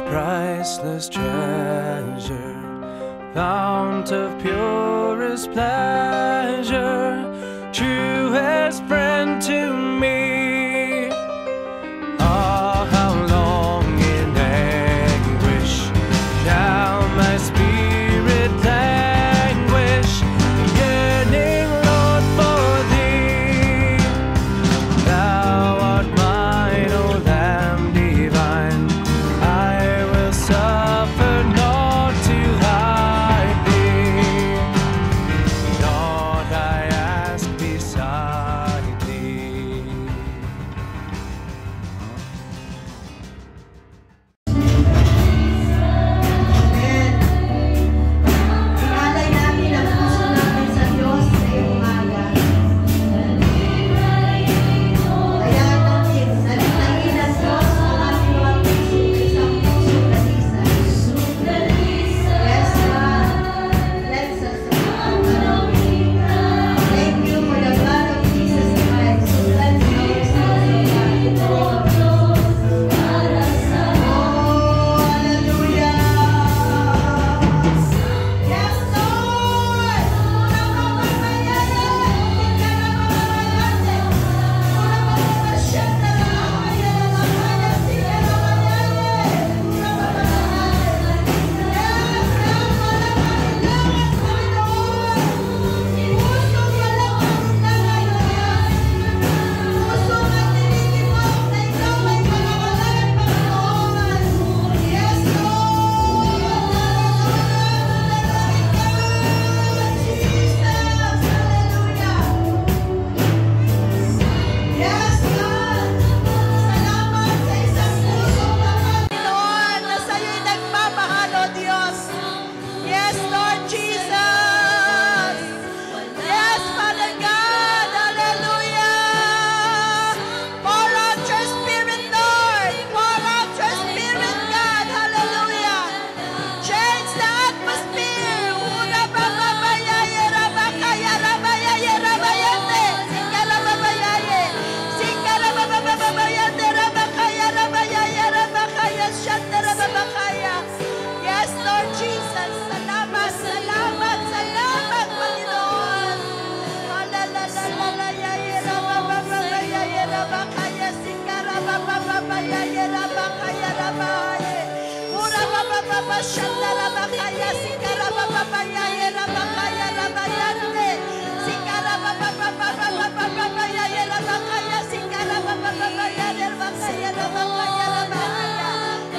priceless treasure, fount of purest pleasure, truest friend to me. Ah, how long in anguish shall my spirit languish, yearning, Lord, for thee. Thou art mine, O Lamb divine, I will suffer not to hide thee, naught I ask beside thee. Inalay namin ang puso namin sa Diyos ngayong umaga. Kaya natin salitahin ang Diyos ang ating mga puso sa isang pusong dalisay. Yes, God. Let's us thank you for the blood of Jesus Christ who cleansed our sins, God. Oh, hallelujah. Yes, Lord. Yes, God. Salamat sa isang puso naman, Lord, na sa'yo'y nagmamahal, O Diyos. Yes, Lord Jesus. Yes, Father God. Hallelujah. Pour out your Spirit, Lord. Pour out your Spirit, God. Hallelujah. Change the atmosphere. Una bababayaye, rabakaya, rabayaye, rabayante. Sikarababayaye. Sikarabababayante, rabakaya, rabayaye, rabakaya, shanta, rababakaya. Yes, Lord Jesus. Salamat, salamat, salamat, Panginoon. Alalalayaye, rabababayaye, rabakaya, sikarabababayaye, rabakaya, rabaye. Ura babababa, shanta, rabakaya, sikarabababayaye, rabakaya, rabayante. Sikarabababayaye, rabakaya, sikarabababayaye, rabakaya, rabakaya, rabakaya.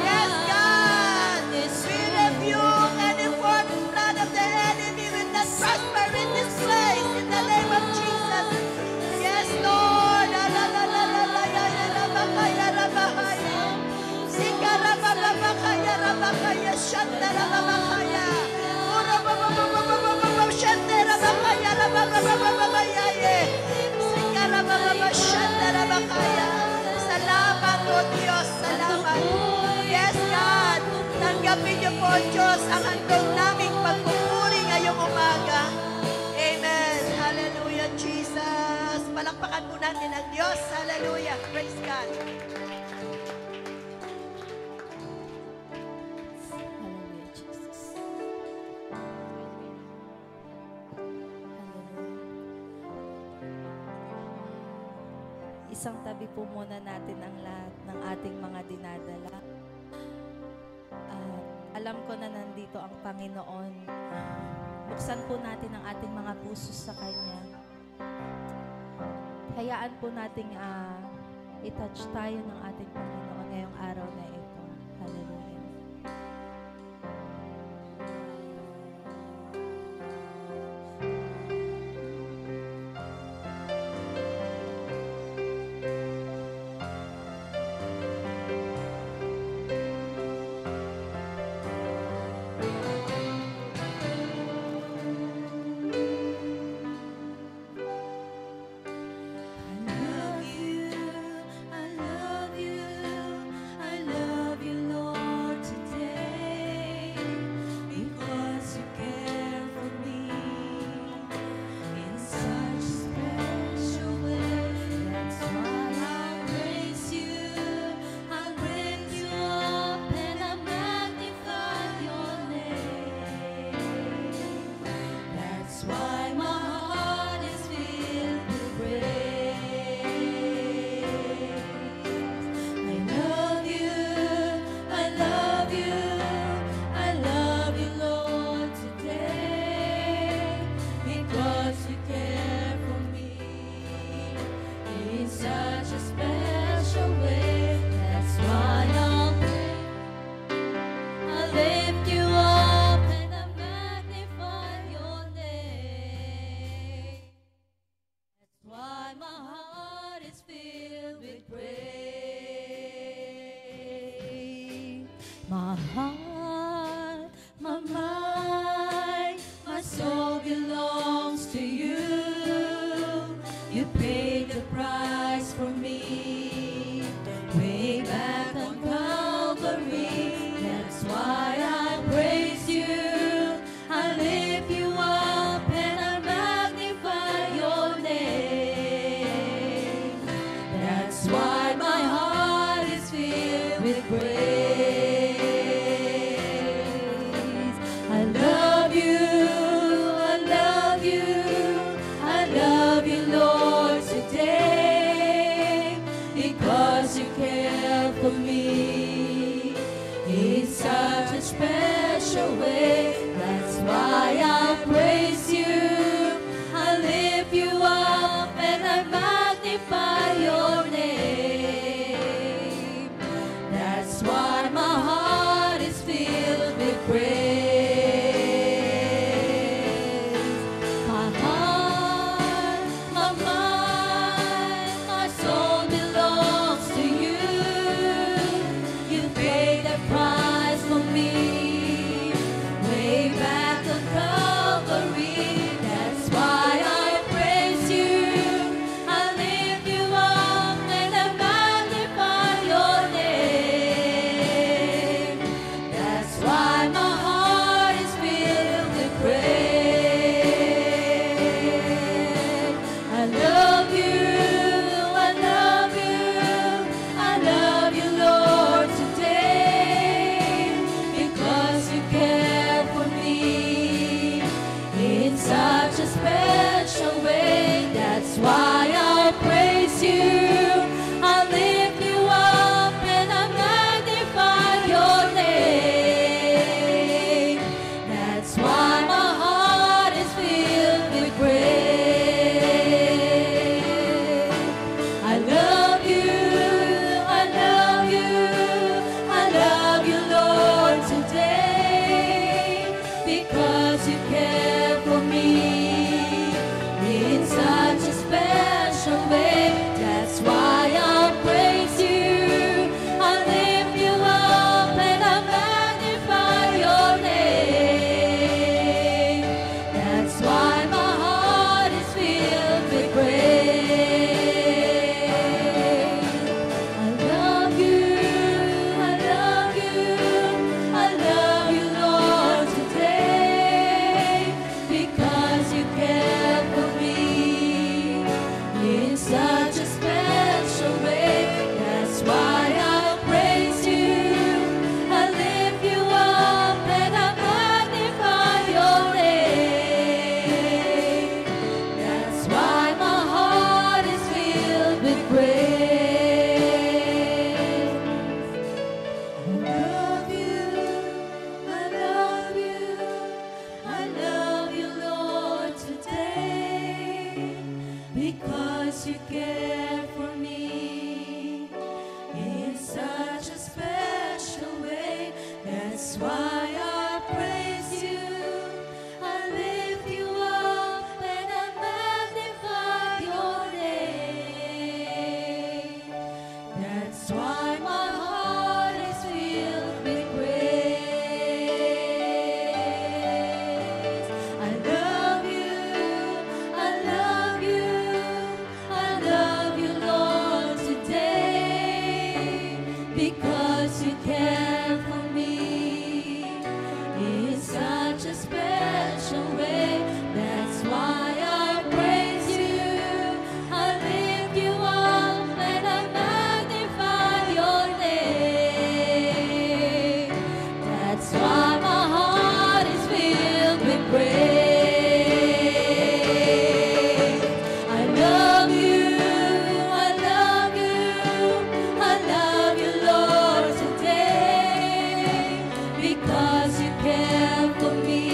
Yes, God. We rebuke any form and plan of the enemy will not prosper in this place in the name of Jesus. Yes, Lord. Alalalayaye, rabakaya, rabahaya. Sikarabababakaya, rabakaya, shanta, rababakaya. Ura bababababababa, shanta, rabakaya, rababababayaye. Sikarabababa, shanta, rabakaya. Salamat, O Diyos. Salamat. Yes, God. Tanggapin niyo po, Diyos, ang handog naming pagpupuri ngayong umaga. Amen. Hallelujah, Jesus. Palakpakan po natin ang Diyos. Hallelujah. Praise God. Hallelujah, Jesus. Hallelujah. Isang tabi po muna natin ang lahat ng ating mga dinadala. Alam ko na nandito ang Panginoon. Buksan po natin ang ating mga puso sa Kanya. Hayaan po nating i-touch tayo ng ating Panginoon ngayong araw na ito. Hallelujah. special way. That's why I praise you. I lift you up and I magnify your name. That's why my heart is filled with praise. My heart, my mind, my soul belongs to you. You paid the price for me way back on Calvary. That's why I praise you. I lift you up and I magnify your name. That's why my heart is filled with praise. I love you, I love you, I love you, Lord, today, because you care for me in such a special way. That's why I praise you. I lift you up and I magnify your name. That's why my heart is filled with praise. I love you, I love you, I love you, Lord, today, because you care for me in such a special way. That's why I praise you. I lift you up and I magnify your name. That's why my heart is filled with praise. I love you, I love you, I love you, Lord, today, because you care for me in such a special way. That's why I praise you. I lift you up and I magnify your name. That's why my heart is filled with praise. I love you, I love you, I love you, Lord, today, because you care for me in such a special way. That's why I praise you. I lift you up and I magnify your name. That's why my heart is filled with praise. I love you, I love you, I love you, Lord, today, because you care for me in such a special way. That's why I praise you. I lift you up and I magnify your name. That's why my heart is filled with praise. I love you, I love you, I love you, Lord, today, because you care for me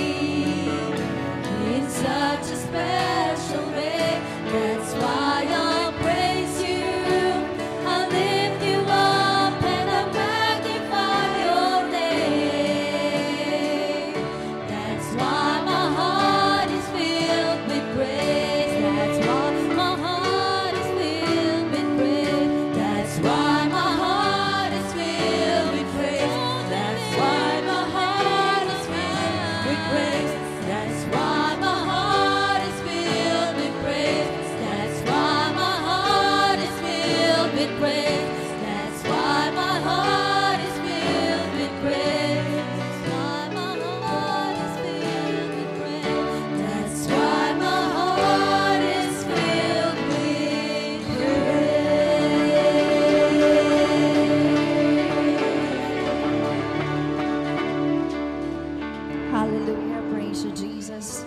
in such a special way. That's why I praise you. I lift you up and I magnify your name. That's why my heart is filled with praise. That's why my heart is filled with praise. That's why my heart is filled with praise. That's why my heart is filled with praise. That's why my heart is filled with praise. That's why my heart is filled with praise. That's why my heart is filled with praise. That's why my heart is filled with praise. That's why my heart is filled with praise. Hallelujah. Praise you, Jesus.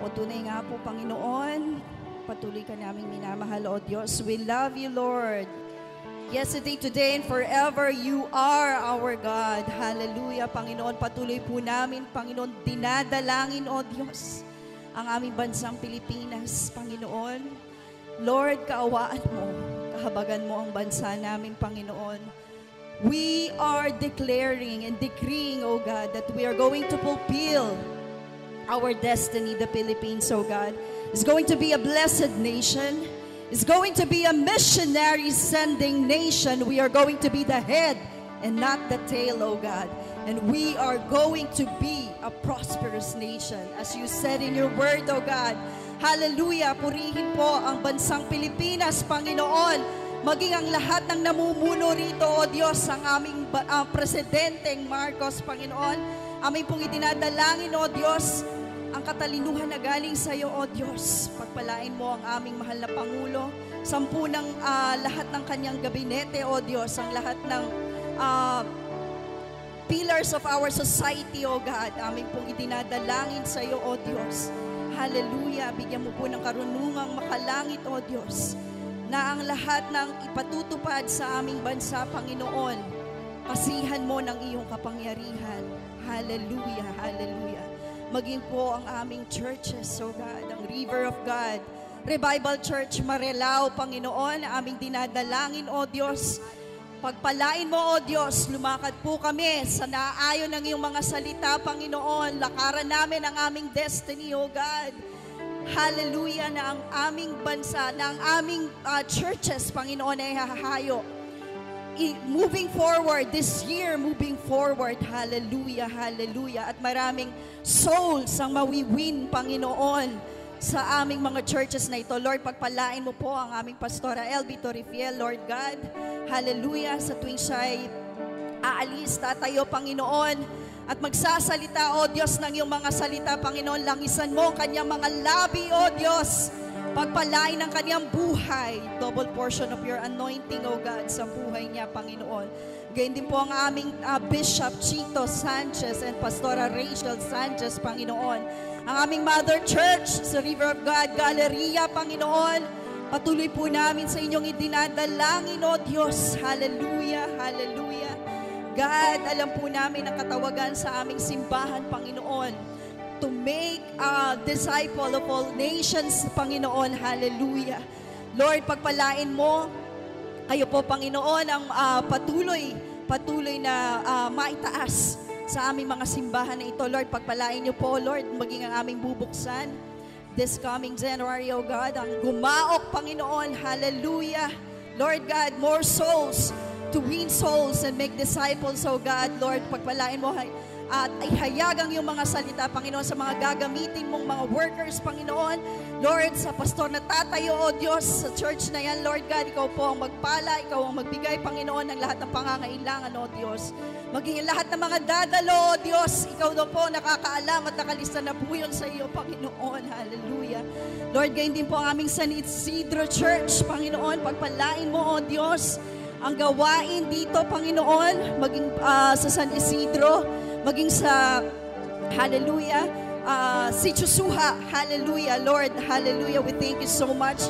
O tunay nga po, Panginoon, patuloy ka naming minamahal, O Diyos. We love you, Lord. Yesterday, today, and forever, you are our God. Hallelujah, Panginoon. Patuloy po namin, Panginoon, dinadalangin, O Diyos, ang aming bansang Pilipinas, Panginoon. Lord, kaawaan mo, kahabagan mo ang bansa namin, Panginoon. We are declaring and decreeing, O God, that we are going to fulfill our destiny, the Philippines, O God. It's going to be a blessed nation. It's going to be a missionary sending nation. We are going to be the head and not the tail, O God. And we are going to be a prosperous nation. As you said in your word, O God. Hallelujah. Purihin po ang bansang Pilipinas, Panginoon. Maging ang lahat ng namumuno rito, O Diyos, ang aming Presidenteng Marcos, Panginoon. Aming pong idinadalangin, O Diyos, ang katalinuhan na galing sa iyo, O Diyos. Pagpalain mo ang aming mahal na Pangulo. Sampu ng lahat ng kanyang gabinete, O Diyos. Ang lahat ng pillars of our society, O God. Aming pong idinadalangin sa iyo, O Diyos. Hallelujah. Bigyan mo po ng karunungang makalangit, O Diyos. Na ang lahat ng ipatutupad sa aming bansa, Panginoon, pasihan mo ng iyong kapangyarihan. Hallelujah. Hallelujah. Maging po ang aming churches, O God, ang River of God, Revival Church Marilao, Panginoon, aming dinadalangin, O Diyos. Pagpalain mo, O Diyos, lumakad po kami sa naayon ng iyong mga salita, Panginoon. Lakaran namin ang aming destiny, O God. Hallelujah, na ang aming bansa, na ang aming churches, Panginoon, ay hahayo. Moving forward, this year, moving forward, hallelujah, hallelujah. At maraming souls ang mawiwin, Panginoon, sa aming mga churches na ito. Lord, pagpalain mo po ang aming Pastora Elby Torrifiel, Lord God. Hallelujah, sa tuwing siya'y aalis, tatayo, Panginoon, at magsasalita, O Diyos, ng iyong mga salita, Panginoon. Langisan mo ang kanyang mga labi, O Diyos. Pagpalain ang kanyang buhay. Double portion of your anointing, O God, sa buhay niya, Panginoon. Gayun din po ang aming Bishop Chito Sanchez and Pastora Rachel Sanchez, Panginoon. Ang aming Mother Church sa River of God, Galleria, Panginoon. Patuloy po namin sa inyong idinadalangin, O Diyos. Hallelujah, hallelujah. God, alam po namin ang katawagan sa aming simbahan, Panginoon, to make a disciple of all nations, Panginoon. Hallelujah. Lord, pagpalain mo, kayo po, Panginoon, ang patuloy na maitaas sa aming mga simbahan na ito. Lord, pagpalain niyo po, Lord, maging ang aming bubuksan this coming January, O God, ang gumaok, Panginoon. Hallelujah. Lord God, more souls, to win souls and make disciples, O God. Lord, pagpalain mo, at ihayag ang iyong mga salita, Panginoon, sa mga gagamitin mong mga workers, Panginoon. Lord, sa pastor na tatayo, O Diyos, sa church na yan, Lord God, ikaw po ang magpala, ikaw ang magbigay, Panginoon, ng lahat ng pangangailangan, O Diyos. Maging lahat ng mga dadalo, O Diyos, ikaw daw po nakakaalam at nakalista na po yun sa iyo, Panginoon. Hallelujah. Lord, gayon din po ang aming San Isidro Church, Panginoon, pagpalain mo, O Diyos, ang gawain dito, Panginoon, maging sa San Isidro, maging sa, hallelujah, si Chusuha, hallelujah, Lord, hallelujah. We thank you so much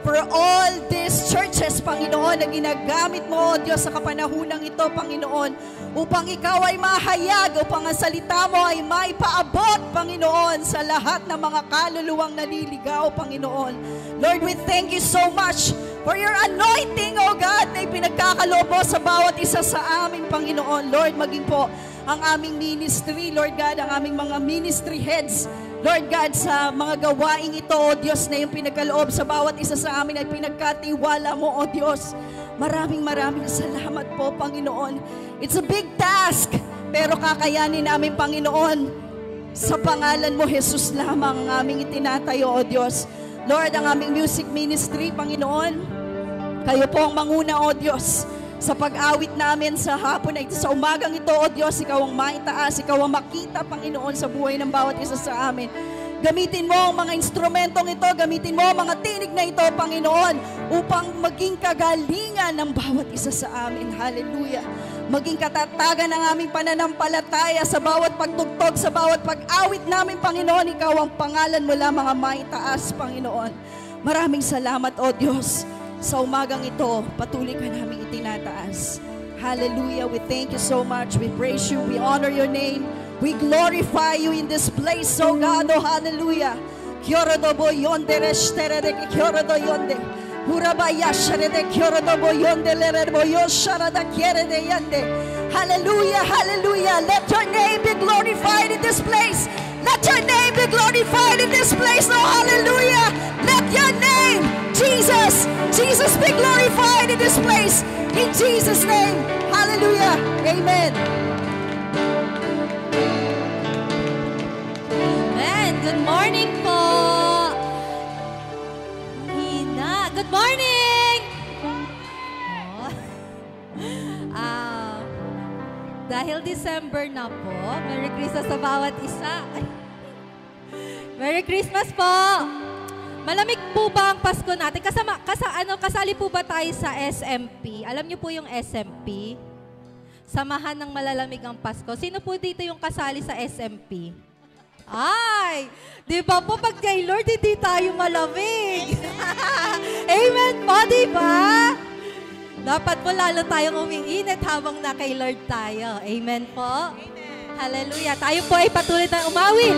for all these churches, Panginoon, na ginagamit mo, O Diyos, sa kapanahunang ito, Panginoon, upang ikaw ay mahayag, upang ang salita mo ay maipaabot, Panginoon, sa lahat ng mga kaluluwang naliligaw, Panginoon. Lord, we thank you so much for your anointing, O God, na ipinagkakaloob mo sa bawat isa sa amin, Panginoon. Lord, maging po ang aming ministry, Lord God, ang aming mga ministry heads, Lord God, sa mga gawaing ito, O Diyos, na yung pinagkaloob sa bawat isa sa amin ay pinagkatiwala mo, O Diyos. Maraming salamat po, Panginoon. It's a big task, pero kakayanin namin, Panginoon. Sa pangalan mo, Jesus lamang ang aming itinatayo, O Diyos. Lord, ang aming music ministry, Panginoon, kayo po ang manguna, O Diyos, sa pag-awit namin sa hapon na ito, sa umagang ito, O Diyos, ikaw ang maitaas, ikaw ang makita, Panginoon, sa buhay ng bawat isa sa amin. Gamitin mo ang mga instrumentong ito, gamitin mo ang mga tinig na ito, Panginoon, upang maging kagalingan ng bawat isa sa amin. Hallelujah. Maging katatagan ng aming pananampalataya sa bawat pagtugtog, sa bawat pag-awit namin, Panginoon. Ikaw ang pangalan mo lamang ang maitaas, Panginoon. Maraming salamat, O Diyos. Sa umagang ito, patuloy ka namin itinataas. Hallelujah. We thank you so much. We praise you. We honor your name. We glorify you in this place, oh God. Oh, hallelujah. Kyorodo boyonde reshterede kyorodo yonde. Urabaya sharede kyorodo boyonde lerede boyosharada kierede yande. Hallelujah, hallelujah. Let your name be glorified in this place. Let your name be glorified in this place. Oh, hallelujah. Let your name, Jesus, Jesus be glorified in this place. In Jesus' name. Hallelujah. Amen. Amen. Good morning po. Hina. Good morning. Oh. Dahil December na po, Merry Christmas sa bawat isa. Merry Christmas po. Malamig po ba ang Pasko natin? Kasali po ba tayo sa SMP? Alam niyo po yung SMP? Samahan ng malalamig ang Pasko. Sino po dito yung kasali sa SMP? Ay, di ba po pag kay Lord, hindi tayo malamig. Amen po, di ba? Dapat po lalo tayong umiinit habang na kay Lord tayo. Amen po? Amen. Hallelujah. Tayo po ay patuloy tayong umawit.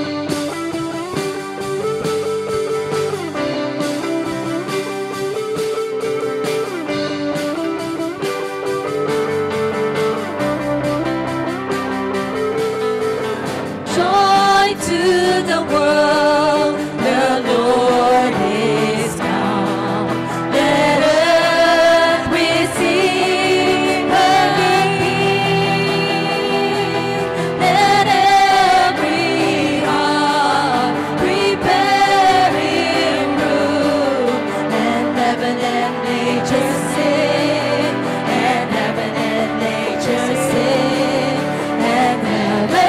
To the world, the Lord is come. Let earth receive her King. Let every heart prepare Him room. And heaven and nature sing. And heaven and nature sing. And heaven.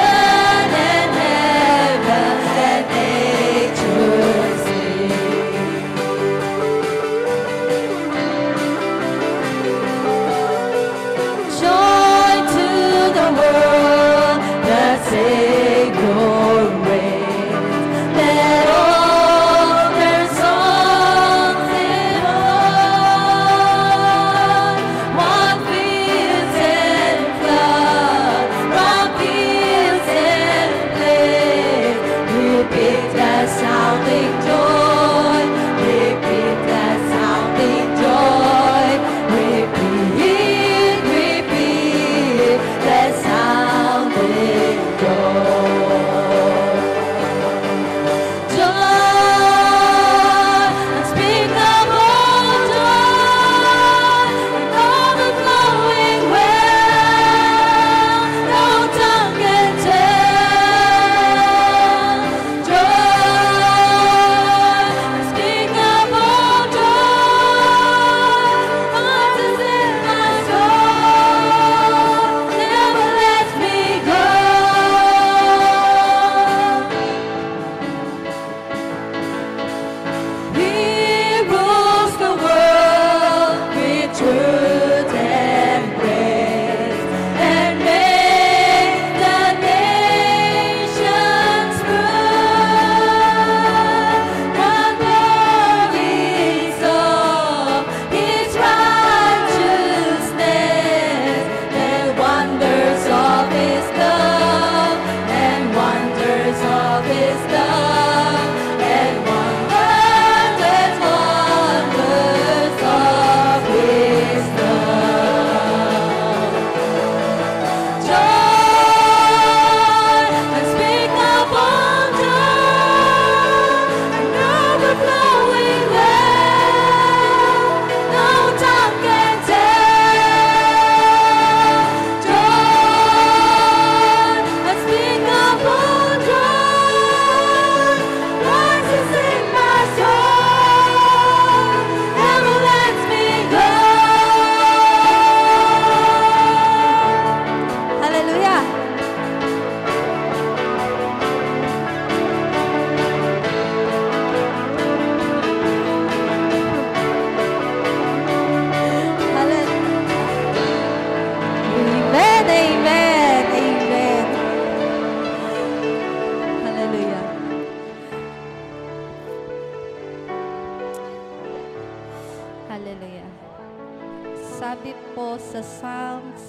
Sabi po sa Psalms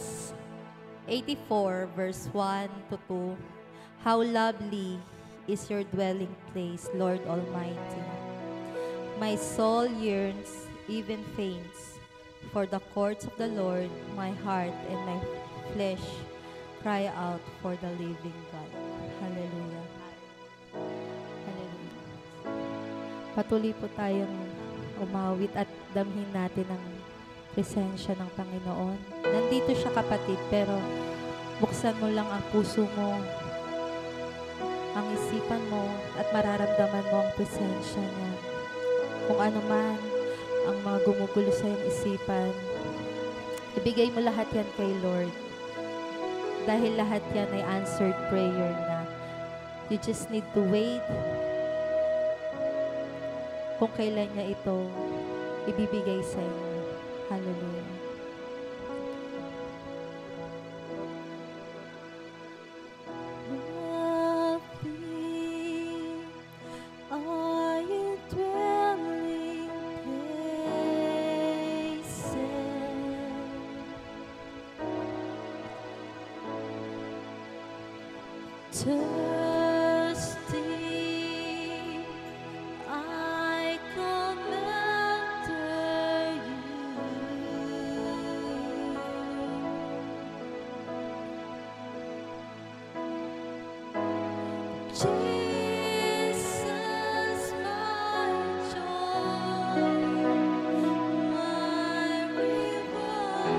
84 verse 1 to 2, How lovely is your dwelling place, Lord Almighty. My soul yearns, even faints, for the courts of the Lord. My heart and my flesh cry out for the living God. Hallelujah. Hallelujah. Patuloy po tayong umawit at damhin natin ang presensya ng Panginoon. Nandito siya, kapatid, pero buksan mo lang ang puso mo, ang isipan mo, at mararamdaman mo ang presensya niya. Kung ano man ang mga gumugulo sa iyong isipan, ibigay mo lahat yan kay Lord. Dahil lahat yan ay answered prayer na. You just need to wait kung kailan niya ito ibibigay sa inyo. Hallelujah. Thirsty, I come after you. Jesus, my joy, my reward.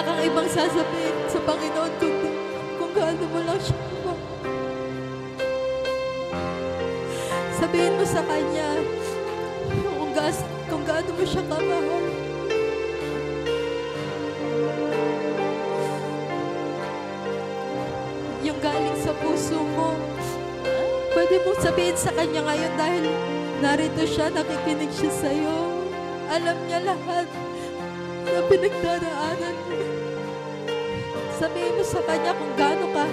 kang ibang sasabihin sa Panginoon kundi kung gaano mo lang siya kamahal. Sabihin mo sa Kanya kung gaano mo siya kamahal. Yung galing sa puso mo. Pwede mong sabihin sa Kanya ngayon dahil narito siya, nakikinig siya sa'yo. Alam niya lahat na pinagdaraanan mo. Sabihin mo sa Kanya kung gaano ka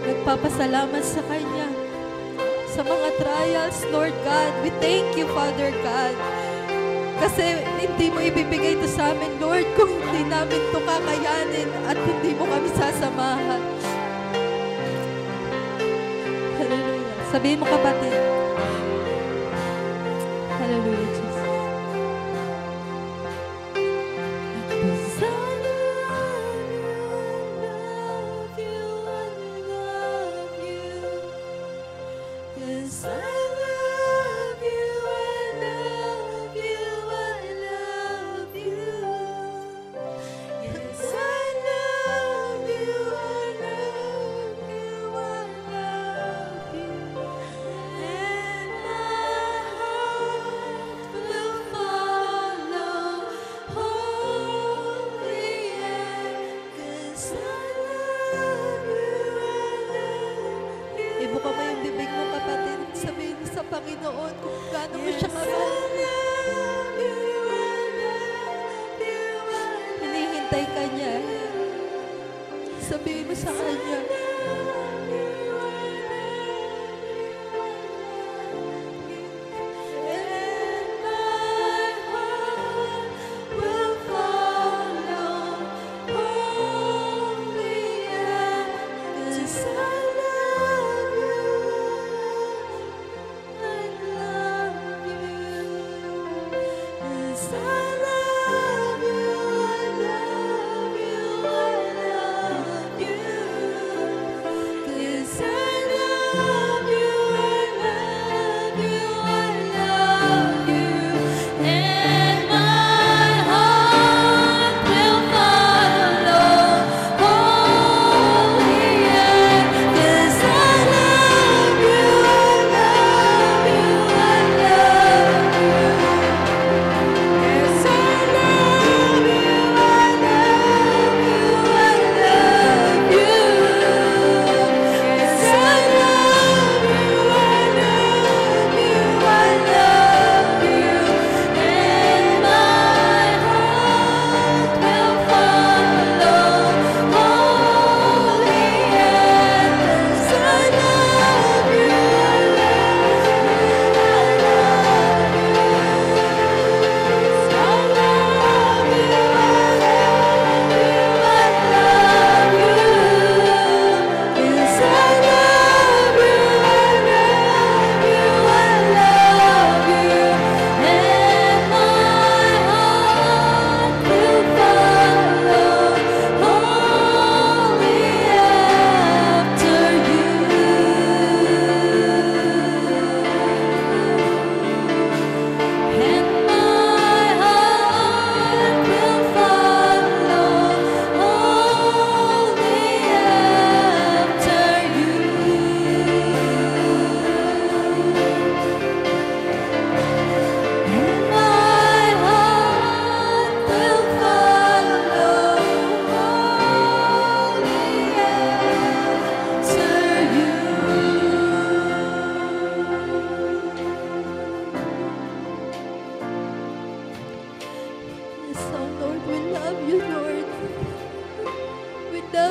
nagpapasalamat sa Kanya. Sa mga trials, Lord God, we thank you, Father God. Kasi hindi mo ibibigay ito sa amin, Lord, kung hindi namin ito kakayanin at hindi mo kami sasamahan. Hallelujah. Sabihin mo, kapatid. Hallelujah, Jesus. Ibuka mo yung bibig mo, kapatid. Sabihin mo sa Panginoon kung gaano mo siya kamahal. Hinihintay ka niya. Sabihin mo sa Kanya.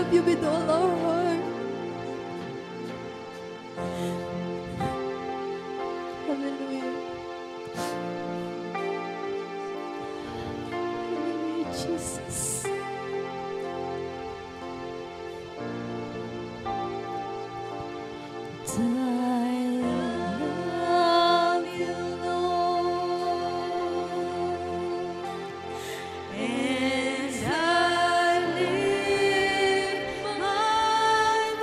love you with all our heart. Hallelujah. Hallelujah, Jesus. I love you, Lord, and I lift my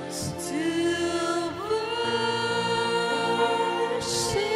voice to worship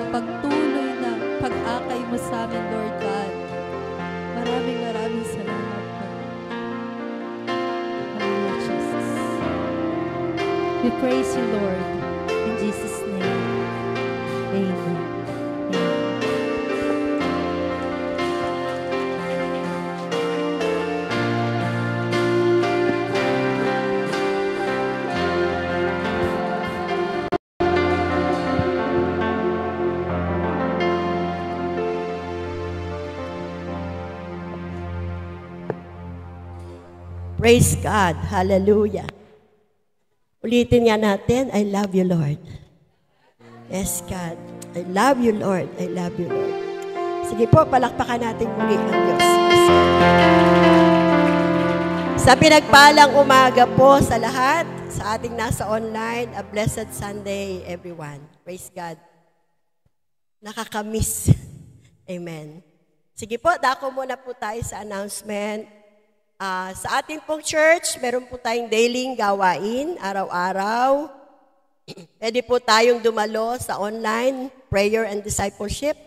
sa pagtuloy na pag-akay mo sa amin, Lord God. Maraming salamat po. Hallelujah, Jesus. We praise you, Lord. In Jesus' name. Amen. Praise God. Hallelujah. Ulitin nga natin, I love you, Lord. Yes, God. I love you, Lord. I love you, Lord. Sige po, palakpakan natin muli ang Diyos. Yes, sa pinagpalang umaga po sa lahat, sa ating nasa online, a blessed Sunday, everyone. Praise God. Nakakamiss. Amen. Sige po, dako muna po tayo sa announcement. Sa ating pong church, meron po tayong daily gawain, araw-araw. Pwede po tayong dumalo sa online prayer and discipleship.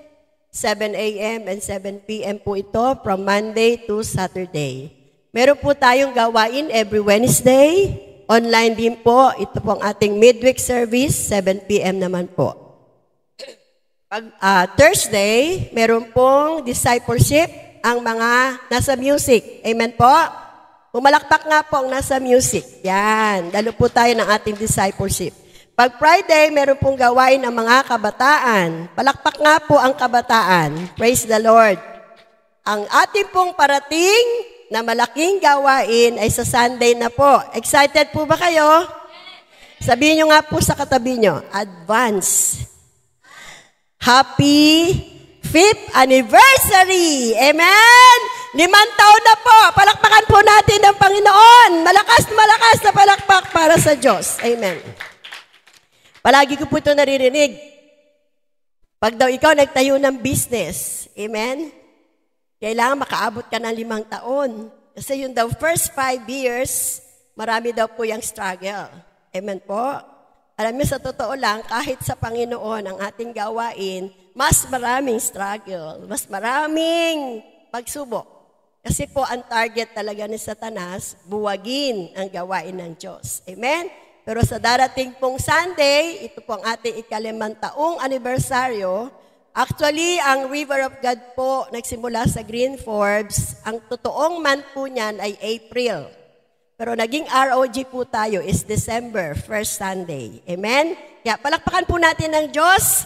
7 a.m. and 7 p.m. po ito from Monday to Saturday. Meron po tayong gawain every Wednesday. Online din po. Ito po ang ating midweek service, 7 p.m. naman po. Pag Thursday, meron pong discipleship ang mga nasa music. Amen po? Pumalakpak nga po ang nasa music. Yan. Dalo po tayo ng ating discipleship. Pag Friday, meron pong gawain ang mga kabataan. Palakpak nga po ang kabataan. Praise the Lord. Ang ating pong parating na malaking gawain ay sa Sunday na po. Excited po ba kayo? Sabihin nyo nga po sa katabi nyo, advance. Happy 5th anniversary! Amen! 5 taon na po. Palakpakan po natin ang Panginoon. Malakas na palakpak para sa Diyos. Amen. Palagi ko po ito naririnig. Pag daw ikaw nagtayo ng business, amen, kailangan makaabot ka ng 5 taon. Kasi yung daw first 5 years, marami daw po yung struggle. Amen po? Alam niyo, sa totoo lang, kahit sa Panginoon ang ating gawain, mas maraming struggle, mas maraming pagsubok. Kasi po ang target talaga ni Satanas, buwagin ang gawain ng Diyos. Amen? Pero sa darating pong Sunday, ito po ang ating 5 taong anibersaryo. Actually, ang River of God po nagsimula sa Green Forbes. Ang totoong month po niyan ay April. Pero naging ROG po tayo is December, first Sunday. Amen? Kaya palakpakan po natin ng Diyos.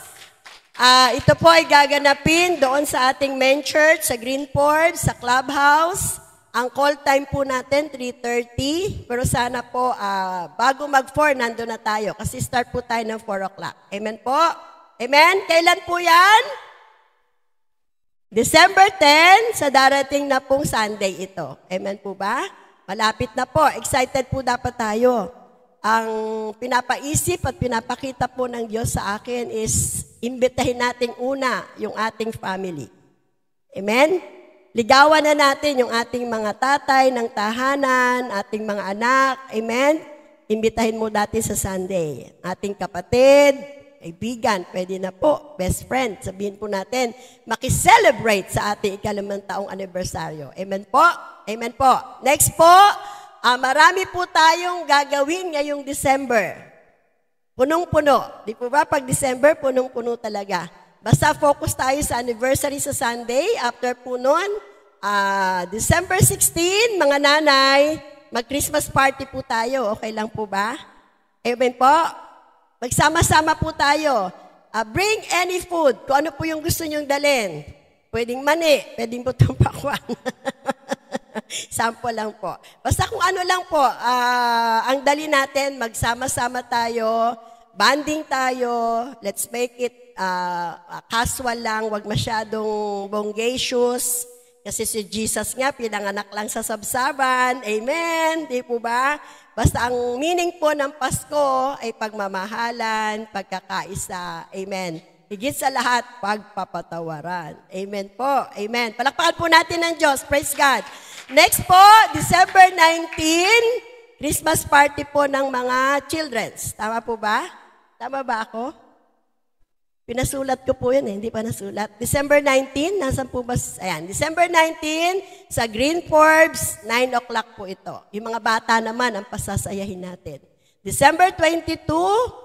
Ito po ay gaganapin doon sa ating main church, sa Green Forbes, sa clubhouse. Ang call time po natin, 3:30. Pero sana po, bago mag-4, nandun na tayo. Kasi start po tayo ng 4 o'clock. Amen po? Amen? Kailan po yan? December 10, sa darating na pong Sunday ito. Amen po ba? Malapit na po. Excited po dapat tayo. Ang pinapaisip at pinapakita po ng Diyos sa akin is imbitahin natin una yung ating family. Amen? Ligawan na natin yung ating mga tatay ng tahanan, ating mga anak. Amen? Imbitahin mo natin sa Sunday. Ating kapatid, kaibigan, pwede na po, best friend. Sabihin po natin, makiselebrate sa ating 5 taong anibersaryo. Amen po? Amen po. Next po, marami po tayong gagawin ngayong December. Punong-puno. Di po ba? Pag December, punong-puno talaga. Basta focus tayo sa anniversary sa Sunday. After po nun, December 16, mga nanay, mag-Christmas party po tayo. Okay lang po ba? Amen po? Magsama-sama po tayo. Bring any food. Kung ano po yung gusto nyong dalhin. Pwedeng mani, pwedeng putong pakwan. Sample lang po. Basta kung ano lang po, ang dali natin, magsama-sama tayo, banding tayo, let's make it casual lang, wag masyadong bongacious. Kasi si Jesus nga, pinanganak lang sa sabsaban. Amen? Di po ba? Basta ang meaning po ng Pasko ay pagmamahalan, pagkakaisa. Amen. Higit sa lahat, pagpapatawaran. Amen po. Amen. Palakpakan po natin ng Diyos. Praise God. Next po, December 19, Christmas party po ng mga children. Tama po ba? Tama ba ako? Pinasulat ko po yun hindi pa nasulat. December 19, nasan po ba? Ayan, December 19, sa Green Forbes, 9 o'clock po ito. Yung mga bata naman ang pasasayahin natin. December 22,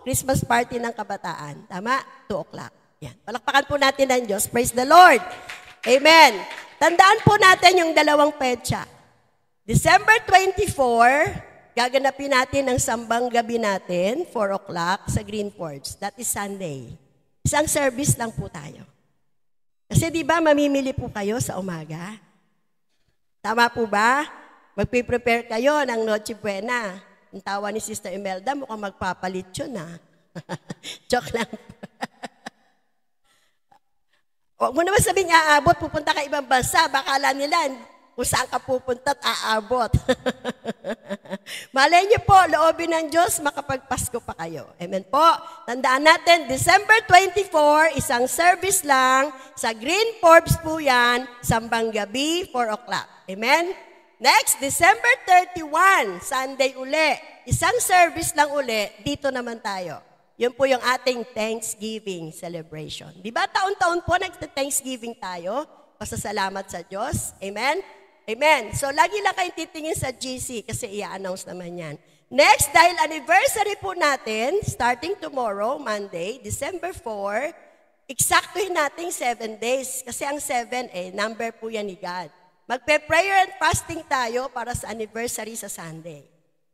Christmas party ng kabataan. Tama? 2 o'clock. Yan. Palakpakan po natin ang Diyos. Praise the Lord. Amen. Tandaan po natin yung dalawang petsa. December 24, gaganapin natin ang sambang gabi natin, 4 o'clock, sa Green Forbes. That is Sunday. Isang service lang po tayo. Kasi di ba mamimili po kayo sa umaga? Tama po ba? Magpiprepare kayo ng Noche Buena. Ang tawa ni Sister Imelda, mukhang magpapalit yun Joke lang. Huwag mo naman sabihin aabot, pupunta ka ibang bansa. Bakala nila kung saan ka pupunta at aabot. Malay niyo po, loobin ng Diyos, makapagpasko pa kayo. Amen po. Tandaan natin, December 24, isang service lang. Sa Green Forbes po yan, sambang gabi, 4 o'clock. Amen? Next, December 31, Sunday uli. Isang service lang uli, dito naman tayo. Yun po yung ating Thanksgiving celebration. Di ba taon-taon po nag-Thanksgiving tayo? Pasasalamat sa Diyos. Amen? Amen. So, lagi lang kayong titingin sa GC kasi i-announce naman yan. Next, dahil anniversary po natin, starting tomorrow, Monday, December 4, eksaktuhin natin 7 days. Kasi ang 7, number po yan ni God. Magpe-prayer and fasting tayo para sa anniversary sa Sunday.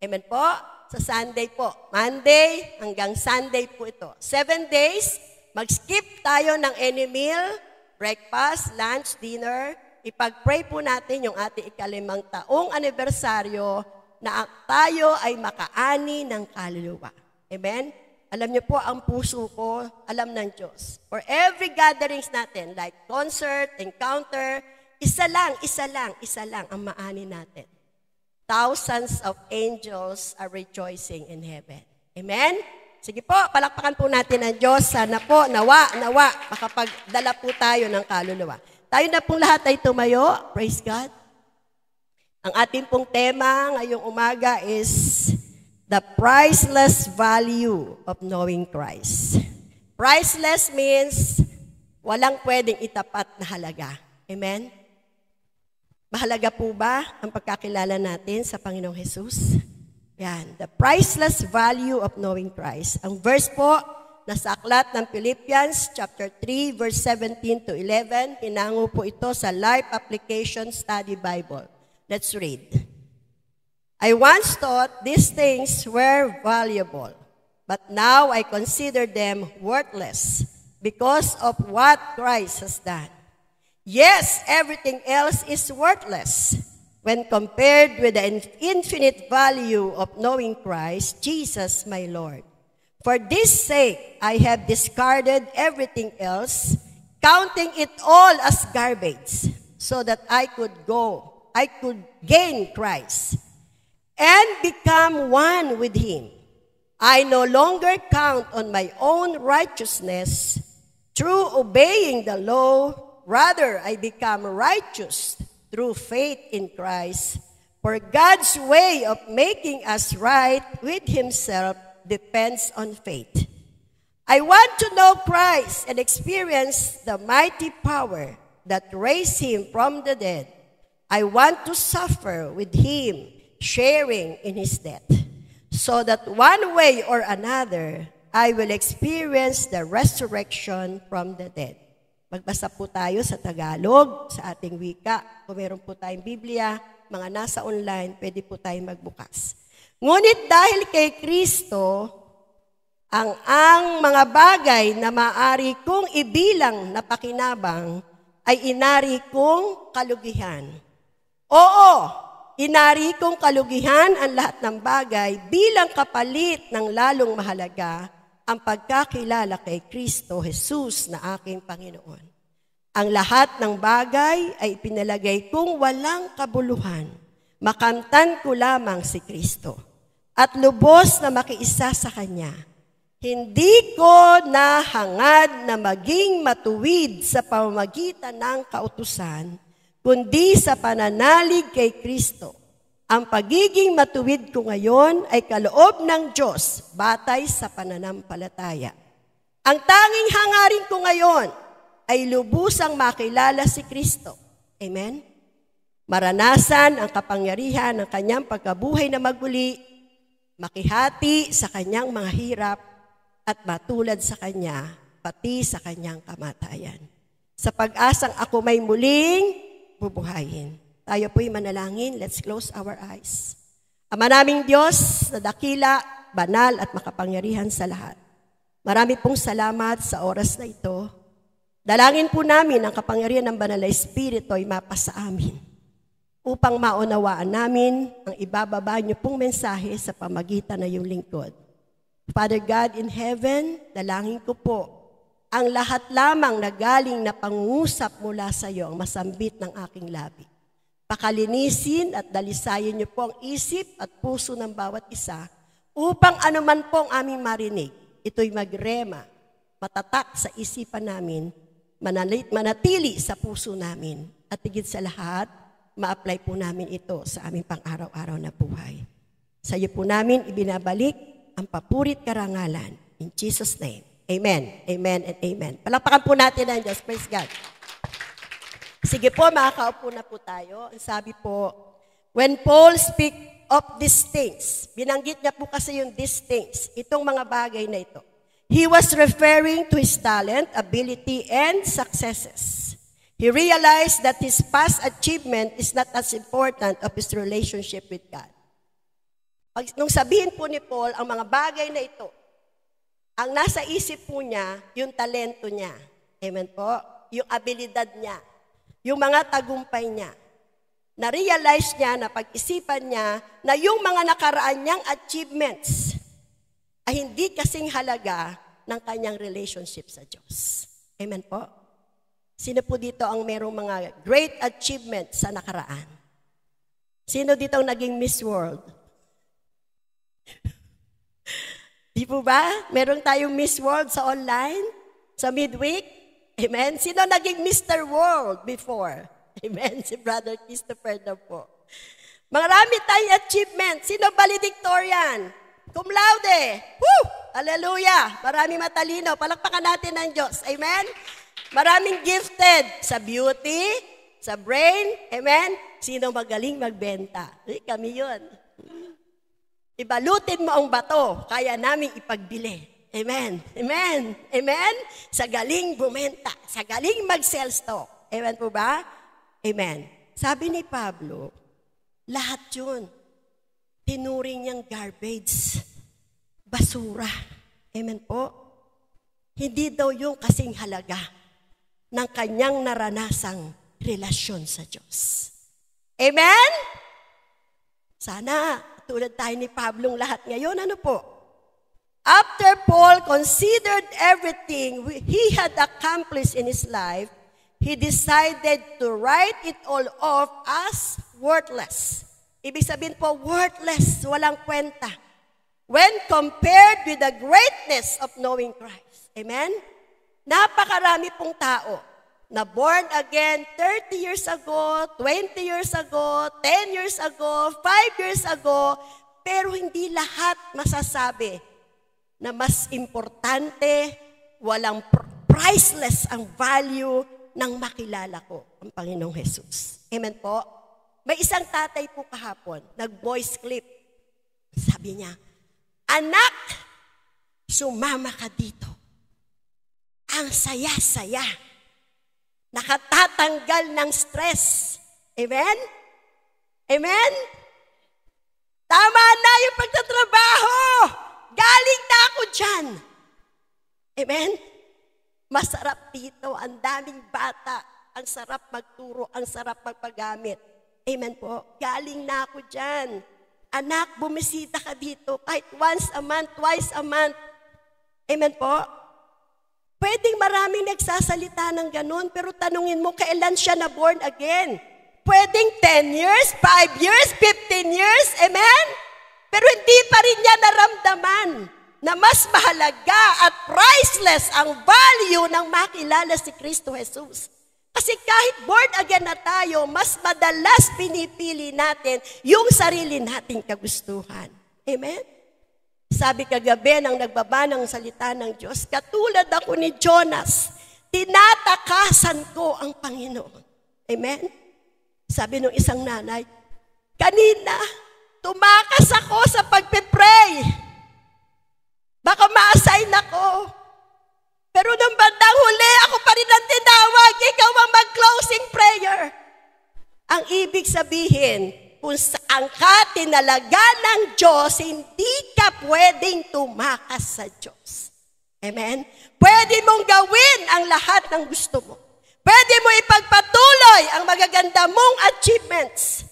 Amen po? Sa Sunday po. Monday hanggang Sunday po ito. 7 days, mag-skip tayo ng any meal, breakfast, lunch, dinner. Ipag-pray po natin yung ating ika-5 taong anibersaryo na tayo ay makaani ng kaluluwa. Amen? Alam niyo po, ang puso ko, alam ng Diyos. For every gatherings natin, like concert, encounter, isa lang ang maani natin. Thousands of angels are rejoicing in heaven. Amen? Sige po, palakpakan po natin ang Diyos. Sana po, nawa, makapagdala po tayo ng kaluluwa. Tayo na pong lahat ay tumayo. Praise God. Ang ating pong tema ngayong umaga is the priceless value of knowing Christ. Priceless means walang pwedeng itapat na halaga. Amen? Mahalaga po ba ang pagkakilala natin sa Panginoong Jesus? Yan. The priceless value of knowing Christ. Ang verse po, nasa aklat ng Philippians chapter 3 verse 17 to 11. Pinango po ito sa Life Application Study Bible. Let's read. I once thought these things were valuable, but now I consider them worthless because of what Christ has done. Yes, everything else is worthless when compared with the infinite value of knowing Christ, Jesus my Lord. For this sake, I have discarded everything else, counting it all as garbage, so that I could gain Christ and become one with Him. I no longer count on my own righteousness through obeying the law. Rather, I become righteous through faith in Christ. For God's way of making us right with Himself depends on faith. I want to know Christ and experience the mighty power that raised Him from the dead. I want to suffer with Him, sharing in His death, so that one way or another, I will experience the resurrection from the dead. Magbasa po tayo sa Tagalog, sa ating wika. Kung meron po tayong Biblia, mga nasa online, pwede po tayong magbukas. Ngunit dahil kay Kristo, ang mga bagay na maaari kong ibilang na pakinabang ay inari kong kalugihan. Oo, inari kong kalugihan ang lahat ng bagay bilang kapalit ng lalong mahalaga ang pagkakilala kay Kristo Jesus na aking Panginoon. Ang lahat ng bagay ay pinalagay kong walang kabuluhan. Makamtan ko lamang si Kristo at lubos na makiisa sa Kanya. Hindi ko nahangad na maging matuwid sa pamamagitan ng kautusan, kundi sa pananalig kay Kristo. Ang pagiging matuwid ko ngayon ay kaloob ng Diyos batay sa pananampalataya. Ang tanging hangarin ko ngayon ay lubusang makilala si Kristo. Amen? Maranasan ang kapangyarihan ng kanyang pagkabuhay na maguli, makihati sa kanyang mga hirap, at matulad sa kanya, pati sa kanyang kamatayan. Sa pag-asang ako may muling bubuhayin. Tayo po'y manalangin. Let's close our eyes. Ama naming Diyos na dakila, banal at makapangyarihan sa lahat. Marami pong salamat sa oras na ito. Dalangin po namin ang kapangyarihan ng Banal na Espiritu ay mapasa amin upang maunawaan namin ang ibababa niyo pong mensahe sa pamagitan ng iyong lingkod. Father God in heaven, dalangin ko po ang lahat lamang na galing na pangungusap mula sa iyo ang masambit ng aking labi. Pakalinisin at dalisayin niyo po ang isip at puso ng bawat isa upang anuman pong aming marinig, ito'y magrema, matatak sa isipan namin, manatili sa puso namin, at higit sa lahat, ma-apply po namin ito sa aming pang-araw-araw na buhay. Sa iyo po namin ibinabalik ang papurit karangalan. In Jesus' name, amen, amen, and amen. Palakpakan po natin ang Diyos. Praise God. Sige po, makakaupo na po tayo. Ang sabi po, when Paul speak of these things, binanggit niya po kasi yung these things, itong mga bagay na ito. He was referring to his talent, ability, and successes. He realized that his past achievement is not as important of his relationship with God. Nung sabihin po ni Paul, ang mga bagay na ito, ang nasa isip po niya, yung talento niya. Amen po? Yung abilidad niya. Yung mga tagumpay niya. Na-realize niya, na pag-isipan niya, na yung mga nakaraan niyang achievements ay hindi kasing halaga ng kanyang relationship sa Diyos. Amen po? Sino po dito ang merong mga great achievements sa nakaraan? Sino dito ang naging Miss World? Di po ba? Meron tayong Miss World sa online, sa midweek. Amen? Sino naging Mr. World before? Amen? Si Brother Christopher na po. Marami tayong achievement. Sino valedictorian? Cum laude. Woo! Hallelujah! Marami matalino. Palakpakan natin ng Diyos. Amen? Maraming gifted sa beauty, sa brain. Amen? Sino magaling magbenta? Kami yun. Ibalutin mo ang bato, kaya naming ipagbili. Amen? Amen? Amen? Sa galing bumenta, sa galing mag-sell stock. Amen po ba? Amen. Sabi ni Pablo, lahat yun, tinuring niyang garbage, basura. Amen po? Hindi daw yung kasing halaga ng kanyang naranasang relasyon sa Diyos. Amen? Sana, tulad tayo ni Pablo lahat ngayon, ano po? After Paul considered everything he had accomplished in his life, he decided to write it all off as worthless. Ibig sabihin po, worthless, walang kwenta. When compared with the greatness of knowing Christ. Amen? Napakarami pong tao na born again 30 years ago, 20 years ago, 10 years ago, 5 years ago, pero hindi lahat masasabi na mas importante, walang priceless ang value nang makilala ko ang Panginoong Jesus. Amen po? May isang tatay po kahapon, nag-voice clip. Sabi niya, anak, sumama ka dito. Ang saya-saya. Nakatatanggal ng stress. Amen? Amen? Tama na yung pagtatrabaho. Galing na ako dyan. Amen? Masarap dito, ang daming bata, ang sarap magturo, ang sarap magpagamit. Amen po? Galing na ako dyan. Anak, bumisita ka dito kahit once a month, twice a month. Amen po? Pwedeng maraming nagsasalita ng ganun, pero tanungin mo, kailan siya na born again? Pwedeng 10 years, 5 years, 15 years, amen? Pero hindi pa rin niya naramdaman na mas mahalaga at priceless ang value ng makilala si Kristo Jesus. Kasi kahit born again na tayo, mas madalas pinipili natin yung sarili nating kagustuhan. Amen? Sabi kagabi nang nagbaba ng salita ng Diyos, katulad ako ni Jonas, tinatakasan ko ang Panginoon. Amen? Sabi nung isang nanay, kanina, tumakas ako sa pagpipray. Baka ma-assign ako. Pero nung bandang huli, ako pa rin ang tinawag, ikaw ang mag-closing prayer. Ang ibig sabihin, kung saan ka tinalaga ng Diyos, hindi ka pwedeng tumakas sa Diyos. Amen? Pwede mong gawin ang lahat ng gusto mo. Pwede mo ipagpatuloy ang magaganda mong achievements.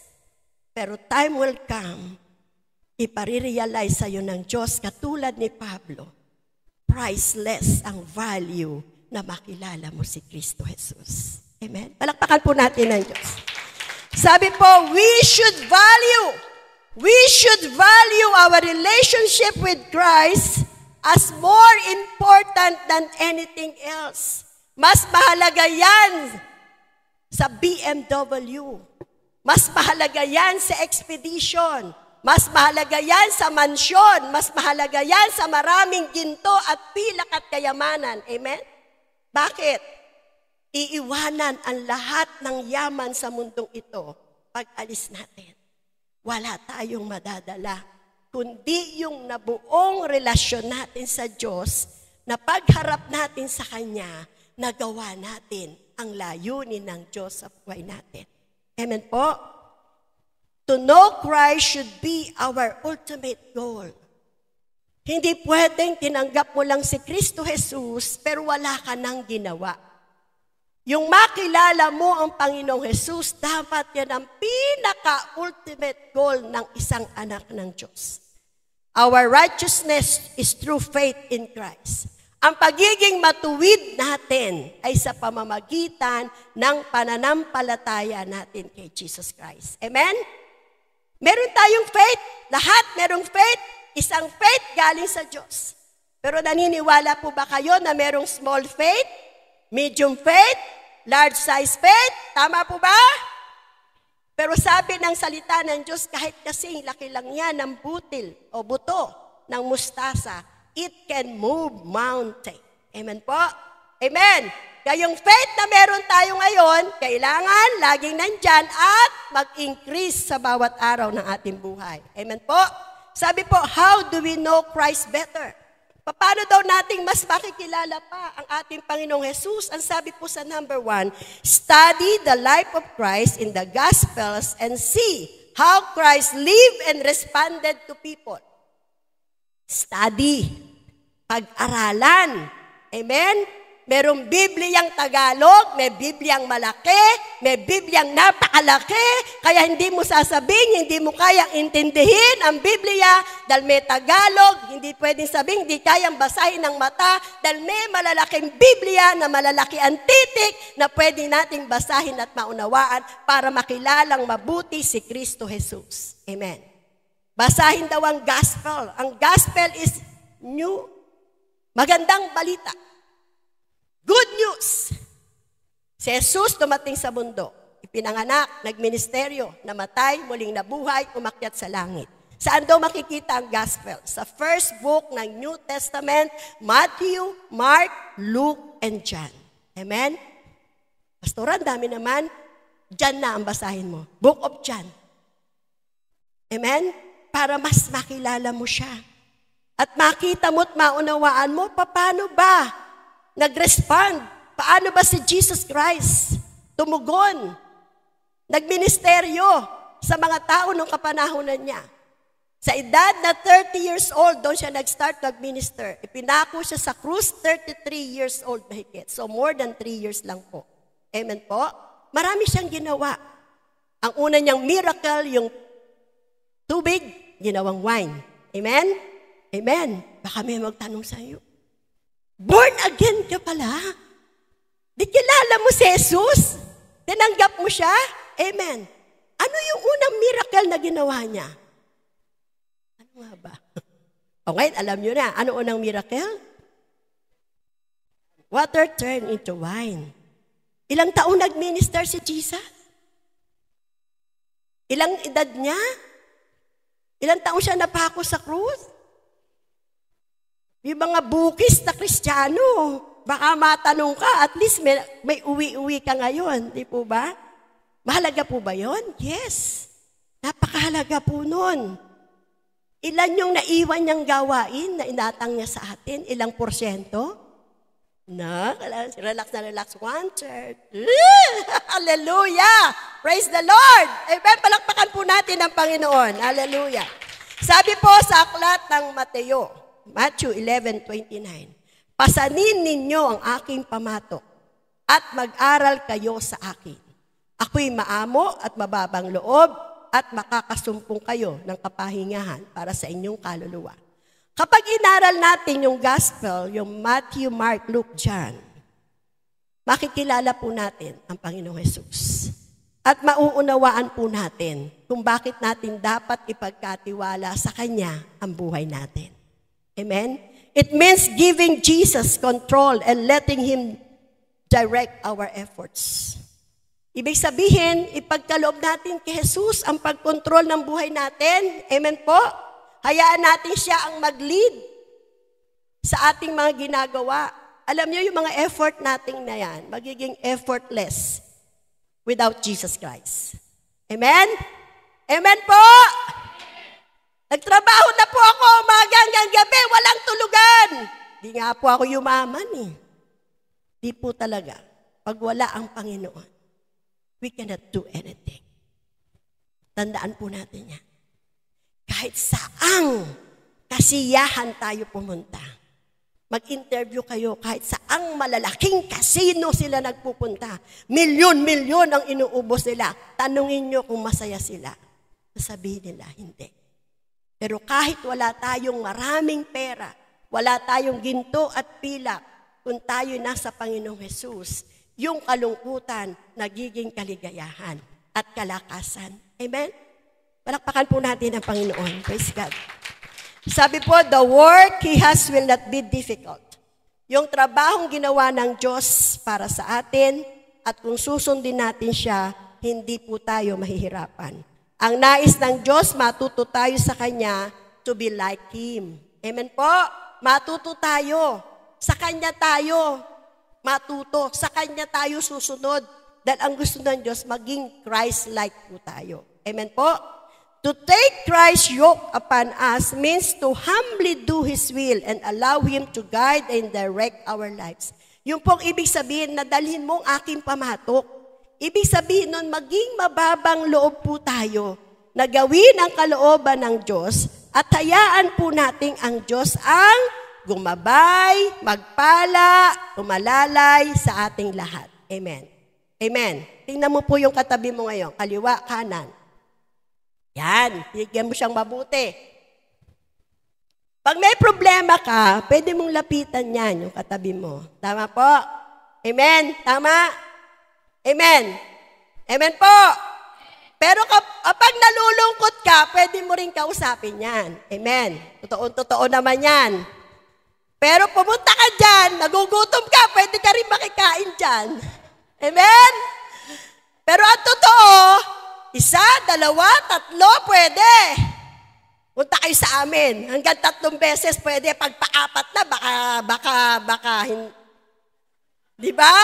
Pero time will come, iparirealize sa'yo ng Diyos, katulad ni Pablo, priceless ang value na makilala mo si Kristo Jesus. Amen? Palakpakan po natin ng Diyos. Sabi po, we should value our relationship with Christ as more important than anything else. Mas mahalaga yan sa BMW. Mas mahalaga yan sa expedition. Mas mahalaga yan sa mansyon. Mas mahalaga yan sa maraming ginto at pilak at kayamanan. Amen? Bakit? Iiwanan ang lahat ng yaman sa mundong ito pag alis natin. Wala tayong madadala, kundi yung nabuong relasyon natin sa Diyos na pagharap natin sa Kanya, nagawa natin ang layunin ng Diyos sa buhay natin. Amen po? To know Christ should be our ultimate goal. Hindi pwedeng tinanggap mo lang si Kristo Jesus pero wala ka nang ginawa. Yung makilala mo ang Panginoong Jesus, dapat yan ang pinaka-ultimate goal ng isang anak ng Diyos. Our righteousness is through faith in Christ. Ang pagiging matuwid natin ay sa pamamagitan ng pananampalataya natin kay Jesus Christ. Amen? Meron tayong faith. Lahat merong faith. Isang faith galing sa Diyos. Pero naniniwala po ba kayo na merong small faith, medium faith, large size faith? Tama po ba? Pero sabi ng salita ng Diyos, kahit kasing laki lang yan ng butil o buto ng mustasa, it can move mountain. Amen po? Amen. Kaya yung faith na meron tayo ngayon, kailangan laging nandyan at mag-increase sa bawat araw ng ating buhay. Amen po? Sabi po, how do we know Christ better? Paano daw nating mas makikilala pa ang ating Panginoong Jesus? Ang sabi po sa number 1, study the life of Christ in the Gospels and see how Christ lived and responded to people. Study. Pag-aralan. Amen? Merong Bibliyang Tagalog, may Bibliyang malaki, may Bibliyang napakalaki, kaya hindi mo sasabihin, hindi mo kayang intindihin ang Biblia dahil may Tagalog, hindi pwedeng sabihin, hindi kayang basahin ng mata dahil may malalaking Biblia na malalaki ang titik na pwedeng nating basahin at maunawaan para makilalang mabuti si Kristo Jesus. Amen. Basahin daw ang gospel. Ang gospel is new. Magandang balita. Good news. Si Jesus dumating sa mundo. Ipinanganak, nagministeryo, namatay, muling nabuhay, umakyat sa langit. Saan daw makikita ang gospel? Sa first book ng New Testament, Matthew, Mark, Luke, and John. Amen? Pastoran, dami naman. John na ang basahin mo. Book of John. Amen? Para mas makilala mo siya. At makita mo at maunawaan mo, paano ba nag-respond? Paano ba si Jesus Christ tumugon? Nagministeryo sa mga tao nung kapanahonan niya. Sa edad na 30 years old, doon siya nag-start mag-minister. Ipinako siya sa krus, 33 years old mahigit. So more than 3 years lang po. Amen po? Marami siyang ginawa. Ang una niyang miracle, yung tubig, ginawang wine. Amen? Amen. Baka may magtanong sa iyo, born again ka pala? Di kilala mo si Jesus? Tinanggap mo siya? Amen. Ano yung unang miracle na ginawa niya? Ano nga ba? O ngayon, alam nyo na. Ano unang miracle? Water turned into wine. Ilang taon nag-minister si Jesus? Ilang edad niya? Ilang taon siya napako sa krus? Yung mga bukis na Kristiyano, baka matanong ka, at least may uwi-uwi ka ngayon, di po ba? Mahalaga po ba yon? Yes. Napakahalaga po nun. Ilan yung naiwan niyang gawain na inatang niya sa atin? Ilang porsyento? No, relax na relax. 1/3. Hallelujah! Praise the Lord! Amen, palakpakan po natin ang Panginoon. Hallelujah! Sabi po sa aklat ng Matthew 11:29, pasanin ninyo ang aking pamatok at mag-aral kayo sa akin. Ako'y maamo at mababang loob at makakasumpong kayo ng kapahingahan para sa inyong kaluluwa. Kapag inaral natin yung gospel, yung Matthew, Mark, Luke, John, makikilala po natin ang Panginoong Jesus. At mauunawaan po natin kung bakit natin dapat ipagkatiwala sa Kanya ang buhay natin. Amen? It means giving Jesus control and letting Him direct our efforts. Ibig sabihin, ipagkaloob natin kay Jesus ang pagkontrol ng buhay natin. Amen po? Hayaan natin siya ang mag-lead sa ating mga ginagawa. Alam niyo, yung mga effort natin na yan, magiging effortless without Jesus Christ. Amen? Amen po? Nagtrabaho na po ako umaga hanggang gabi, walang tulugan. Di nga po ako yumaman eh. Di po talaga. Pag wala ang Panginoon, we cannot do anything. Tandaan po natin yan. Kahit saang kasiyahan tayo pumunta, mag-interview kayo, kahit saang malalaking kasino sila nagpupunta, milyon-milyon ang inuubos nila, tanungin nyo kung masaya sila. Sasabihin nila, hindi. Pero kahit wala tayong maraming pera, wala tayong ginto at pilak, kung tayo nasa Panginoong Jesus, yung kalungkutan, nagiging kaligayahan at kalakasan. Amen? Palakpakan po natin ang Panginoon. Praise God. Sabi po, the work He has will not be difficult. Yung trabahong ginawa ng Diyos para sa atin, at kung susundin natin siya, hindi po tayo mahihirapan. Ang nais ng Diyos, matuto tayo sa Kanya to be like Him. Amen po? Matuto tayo. Sa Kanya tayo matuto. Sa Kanya tayo susunod. Dahil ang gusto ng Diyos, maging Christ-like po tayo. Amen po? To take Christ's yoke upon us means to humbly do His will and allow Him to guide and direct our lives. Yung pong ibig sabihin, nadalhin mo ang aking pamatok. Ibig sabihin nun, maging mababang loob po tayo na gawin ang kalooban ng Diyos at hayaan po natin ang Diyos ang gumabay, magpala, umalalay sa ating lahat. Amen. Amen. Tingnan mo po yung katabi mo ngayon, kaliwa, kanan. Yan, higyan mo siyang mabuti. Pag may problema ka, pwede mong lapitan yan, yung katabi mo. Tama po? Amen? Tama? Amen. Amen po. Pero kapag nalulungkot ka, pwede mo rin kausapin yan. Amen. Totoo naman yan. Pero pumunta ka dyan, nagugutom ka, pwede ka rin makikain dyan. Amen? Pero ang totoo, 1, 2, 3, pwede. Punta kayo sa amin. Hanggang 3 beses pwede. Pag pa-4 na, baka, di ba?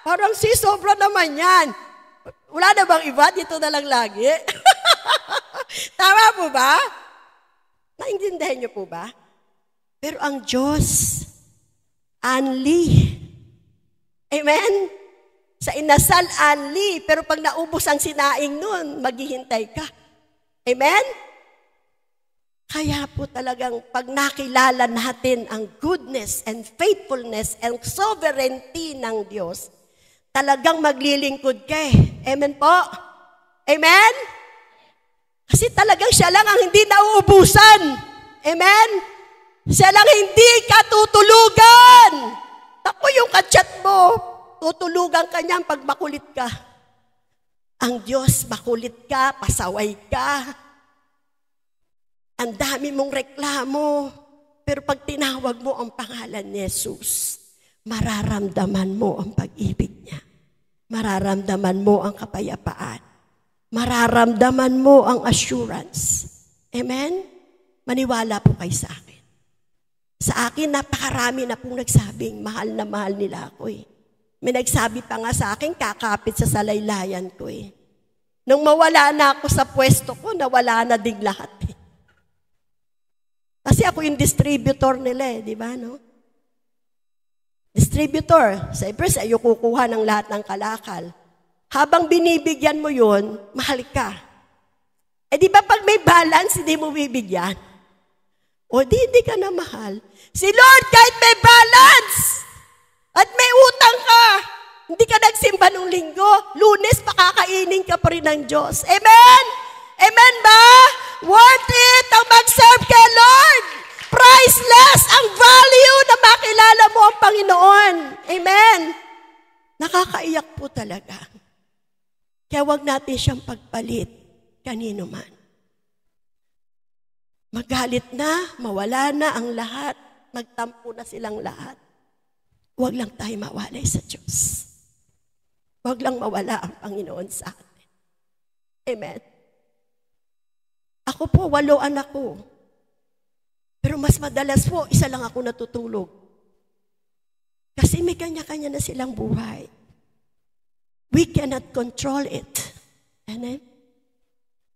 Parang sobra naman yan. Wala na bang iba? Dito na lang lagi. Tama po ba? Naintindihan niyo po ba? Pero ang Diyos, only. Amen? Sa inasal, only. Pero pag naubos ang sinaing nun, maghihintay ka. Amen? Kaya po talagang pag nakilala natin ang goodness and faithfulness and sovereignty ng Diyos, talagang maglilingkod ka eh. Amen po? Amen? Kasi talagang siya lang ang hindi nauubusan. Amen? Siya lang hindi katutulugan. Ako yung kachat mo, tutulugan ka niyan pag makulit ka. Ang Diyos, makulit ka, pasaway ka. Ang dami mong reklamo. Pero pag tinawag mo ang pangalan ni Jesus, mararamdaman mo ang pag-ibig niya. Mararamdaman mo ang kapayapaan. Mararamdaman mo ang assurance. Amen? Maniwala po kayo sa akin. Sa akin, napakarami na pong nagsabing, mahal na mahal nila ako eh. May nagsabi pa nga sa akin, kakapit sa salaylayan ko eh. Nung mawala na ako sa pwesto ko, nawala na ding lahat eh. Kasi ako yung distributor nila eh, di ba, no? Distributor. Siyempre, sa iyo kukuha ng lahat ng kalakal. Habang binibigyan mo yun, mahal ka. Eh di ba pag may balance, hindi mo bibigyan? O di, hindi ka na mahal. Si Lord, kahit may balance, at may utang ka, hindi ka nagsimba nung linggo, Lunes, pakakainin ka pa rin ng Diyos. Amen? Amen ba? Worth it ang mag-serve kay Lord. Priceless ang value na makilala mo ang Panginoon. Amen? Nakakaiyak po talaga. Kaya wag natin siyang pagpalit kanino man. Magalit na, mawala na ang lahat, magtampo na silang lahat. Huwag lang tayo mawalay sa Diyos. Huwag lang mawala ang Panginoon sa atin. Amen. Ako po, 8 anak ko. Pero mas madalas po, isa lang ako natutulog. Kasi may kanya-kanya na silang buhay. We cannot control it. Amen?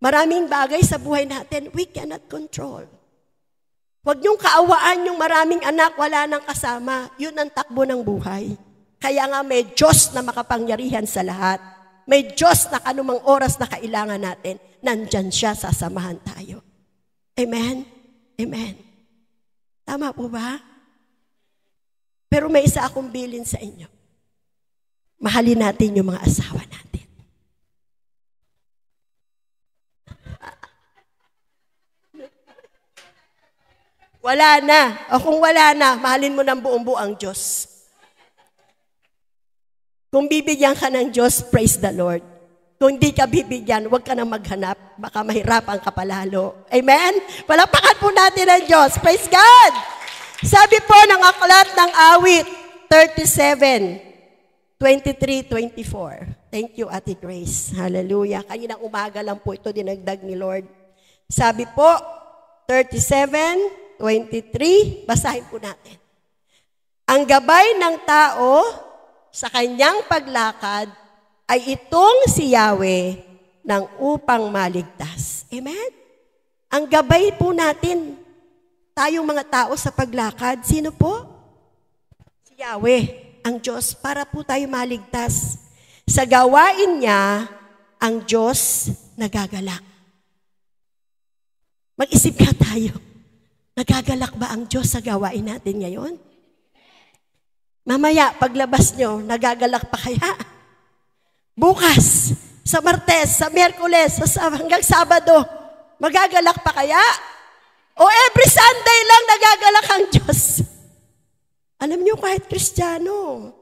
Maraming bagay sa buhay natin, we cannot control. Huwag niyong kaawaan yung maraming anak, wala nang kasama. Yun ang takbo ng buhay. Kaya nga may Diyos na makapangyarihan sa lahat. May Diyos na anumang oras na kailangan natin, nandyan siya, sasamahan tayo. Amen? Amen. Tama po ba? Pero may isa akong bilin sa inyo. Mahalin natin yung mga asawa natin. Wala na. O kung wala na, mahalin mo ng buong-buo ang Diyos. Kung bibigyan ka ng Diyos, praise the Lord. Kung hindi ka bibigyan, huwag ka na maghanap. Baka mahirapan ka palalo. Amen? Palakpakan po natin ang Diyos. Praise God! Sabi po ng aklat ng awit, 37:23-24. Thank you, Ate Grace. Hallelujah. Kaninang umaga lang po ito dinagdag ni Lord. Sabi po, 37:23, basahin po natin. Ang gabay ng tao sa kanyang paglakad ay itong si Yahweh ng upang maligtas. Amen? Ang gabay po natin, tayong mga tao sa paglakad, sino po? Si Yahweh, ang Diyos, para po tayo maligtas. Sa gawain niya, ang Diyos nagagalak. Mag-isip ka tayo. Nagagalak ba ang Diyos sa gawain natin ngayon? Mamaya, paglabas nyo, nagagalak pa kaya? Bukas, sa Martes, sa Miyerkules, hanggang Sabado, magagalak pa kaya? O every Sunday lang nagagalak ang Diyos? Alam nyo, kahit Kristiyano,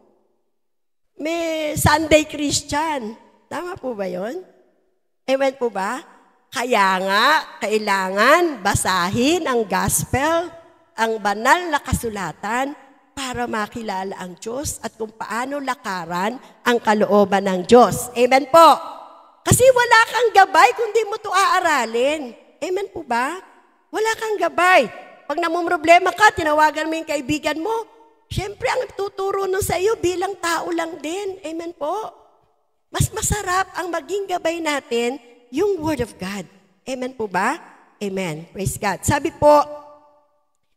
may Sunday Christian. Tama po ba yun? Amen po ba? Kaya nga, kailangan basahin ang gospel, ang banal na kasulatan, para makilala ang Diyos at kung paano lakaran ang kalooban ng Diyos. Amen po. Kasi wala kang gabay kung di mo ito aaralin. Amen po ba? Wala kang gabay. Pag namumroblema ka, tinawagan mo yung kaibigan mo, syempre ang tuturo nun sa iyo bilang tao lang din. Amen po. Mas masarap ang maging gabay natin yung Word of God. Amen po ba? Amen. Praise God. Sabi po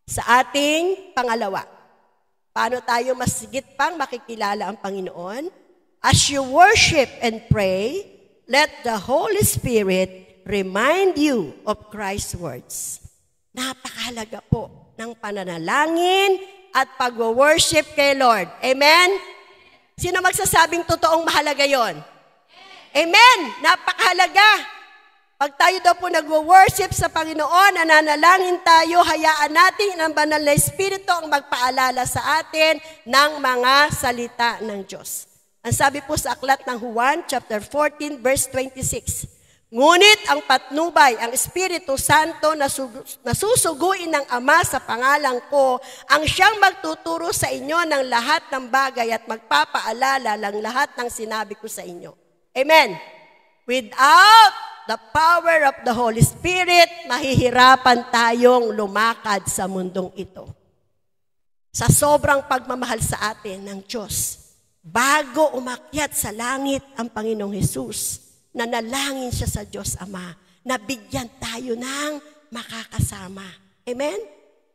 sa ating pangalawa, paano tayo mas sigit pang makikilala ang Panginoon? As you worship and pray, let the Holy Spirit remind you of Christ's words. Napakahalaga po ng pananalangin at pag-worship kay Lord. Amen? Sino magsasabing totoong mahalaga yon? Amen! Napakahalaga. Pag tayo daw po nag-worship sa Panginoon, nananalangin tayo, hayaan natin ang banal na Espiritu ang magpaalala sa atin ng mga salita ng Diyos. Ang sabi po sa aklat ng Juan, chapter 14, verse 26, ngunit ang patnubay, ang Espiritu Santo na susuguin ng Ama sa pangalan ko, ang siyang magtuturo sa inyo ng lahat ng bagay at magpapaalala ng lahat ng sinabi ko sa inyo. Amen. Without the power of the Holy Spirit, mahihirapan tayong lumakad sa mundong ito. sa sobrang pagmamahal sa atin ng Diyos, bago umakyat sa langit ang Panginoong Hesus, nanalangin siya sa Diyos Ama, nabigyan tayo ng makakasama. Amen?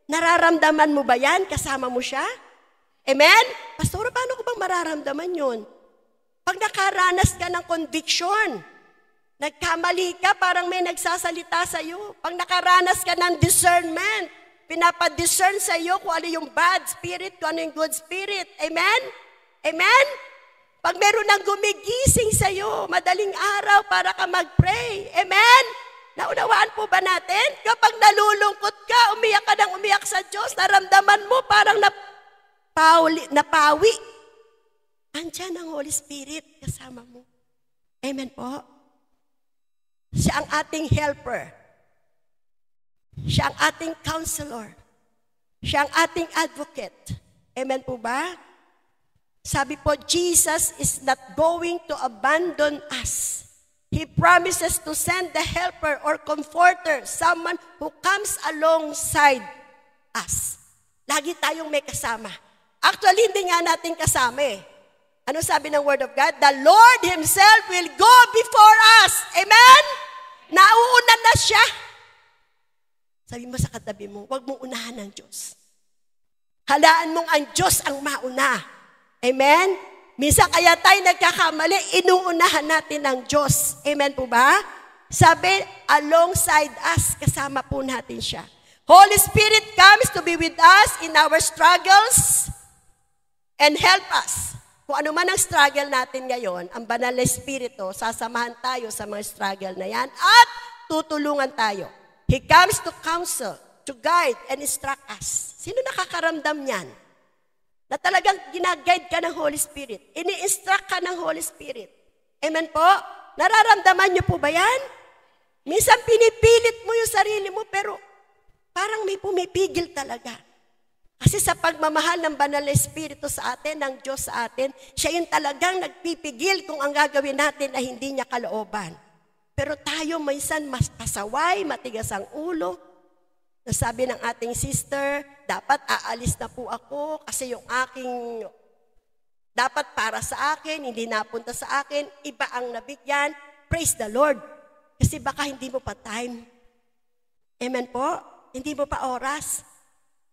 Nararamdaman mo ba yan? Kasama mo siya? Amen? Pastor, paano ko bang mararamdaman yun? Pag nakaranas ka ng conviction, nagkamali ka, parang may nagsasalita sa iyo. Pag nakaranas ka ng discernment, pinapa-discern sa iyo kung ano yung bad spirit, kung ano yung good spirit. Amen? Amen? Pag meron ng gumigising sa iyo, madaling araw para ka mag-pray. Amen? Naunawaan po ba natin? Kapag nalulungkot ka, umiyak ka ng umiyak sa Diyos, naramdaman mo parang napawi. Andiyan ang Holy Spirit kasama mo. Amen po? Siya ang ating helper. Siya ang ating counselor. Siya ang ating advocate. Amen po ba? Sabi po, Jesus is not going to abandon us. He promises to send the helper or comforter, someone who comes alongside us. Lagi tayong may kasama. Actually, hindi nga natin kasama eh. Ano sabi ng Word of God? The Lord Himself will go before us. Amen? Nauuna na siya. Sabi mo sa katabi mo, huwag mong unahan ng Diyos. Halaan mong ang Diyos ang mauna. Amen? Minsan kaya tayo nagkakamali, inuunahan natin ng Diyos. Amen po ba? Sabi, alongside us, kasama po natin siya. Holy Spirit comes to be with us in our struggles and help us. Kung ano man ang struggle natin ngayon, ang banal na Espiritu, sasamahan tayo sa mga struggle na yan at tutulungan tayo. He comes to counsel, to guide, and instruct us. Sino nakakaramdam yan? Na talagang ginaguide ka ng Holy Spirit. Ini-instruct ka ng Holy Spirit. Amen po? Nararamdaman niyo po ba yan? Minsan pinipilit mo yung sarili mo, pero parang may pumipigil talaga. Kasi sa pagmamahal ng banal na Espiritu sa atin, ng Diyos sa atin, siya yung talagang nagpipigil kung ang gagawin natin ay hindi niya kalooban. Pero tayo minsan mas pasaway, matigas ang ulo. Nasabi ng ating sister, dapat aalis na po ako kasi yung aking dapat para sa akin, hindi napunta sa akin, iba ang nabigyan. Praise the Lord. Kasi baka hindi mo pa time. Amen po? Hindi mo pa oras.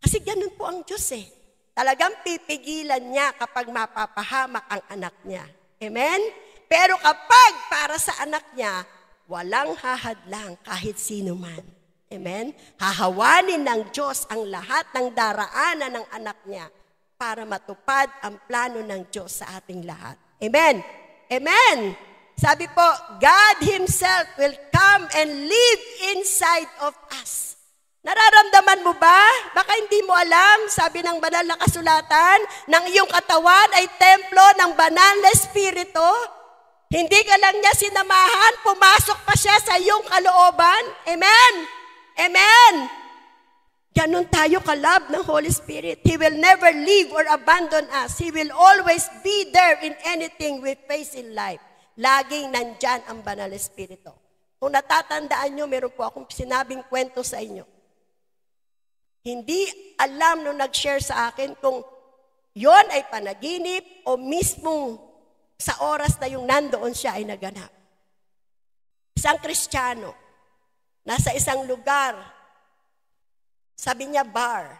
Kasi ganun po ang Diyos eh. Talagang pipigilan niya kapag mapapahamak ang anak niya. Amen? Pero kapag para sa anak niya, walang hahadlang kahit sino man. Amen? Hahawanin ng Diyos ang lahat ng daraanan ng anak niya para matupad ang plano ng Diyos sa ating lahat. Amen? Amen? Sabi po, God Himself will come and live inside of us. Nararamdaman mo ba? Baka hindi mo alam, sabi ng banal na kasulatan, ng iyong katawan ay templo ng banal na Espiritu. Hindi ka lang niya sinamahan, pumasok pa siya sa iyong kalooban. Amen? Amen! Ganon tayo kalab ng Holy Spirit. He will never leave or abandon us. He will always be there in anything we face in life. Laging nandyan ang banal na Espiritu. Kung natatandaan nyo, meron po akong sinabing kwento sa inyo. Hindi alam nung nag-share sa akin kung yon ay panaginip o mismong sa oras na yung nandoon siya ay naganap. Isang Kristiyano, nasa isang lugar, sabi niya bar.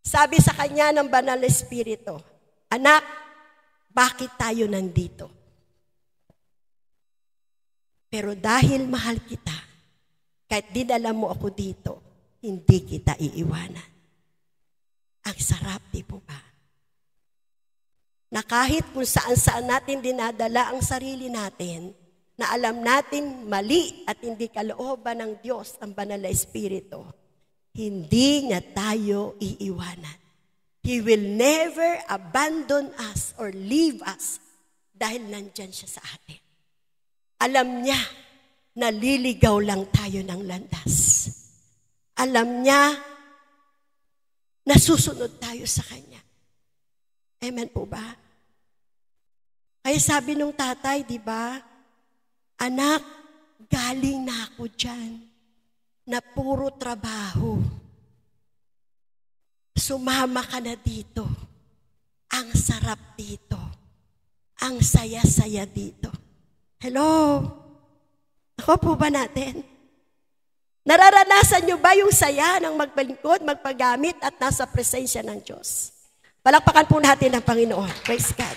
Sabi sa kanya ng banal na Espiritu, anak, bakit tayo nandito? Pero dahil mahal kita, kahit dinala mo ako dito, hindi kita iiwanan. Ang sarap, di po ba? Na kahit kung saan-saan natin dinadala ang sarili natin, na alam natin mali at hindi kalooban ng Diyos ang banal na Espiritu, hindi niya tayo iiwanan. He will never abandon us or leave us dahil nandyan siya sa atin. Alam niya na liligaw lang tayo ng landas. Alam niya na susunod tayo sa Kanya. Amen po ba? Kaya sabi nung tatay, di ba, anak, galing na ako dyan na puro trabaho. sumama ka na dito. Ang sarap dito. Ang saya-saya dito. Hello? Ako po ba natin? Nararanasan nyo ba yung saya ng magbalingkod, magpagamit at nasa presensya ng Diyos? Palakpakan po natin ang Panginoon. Praise God.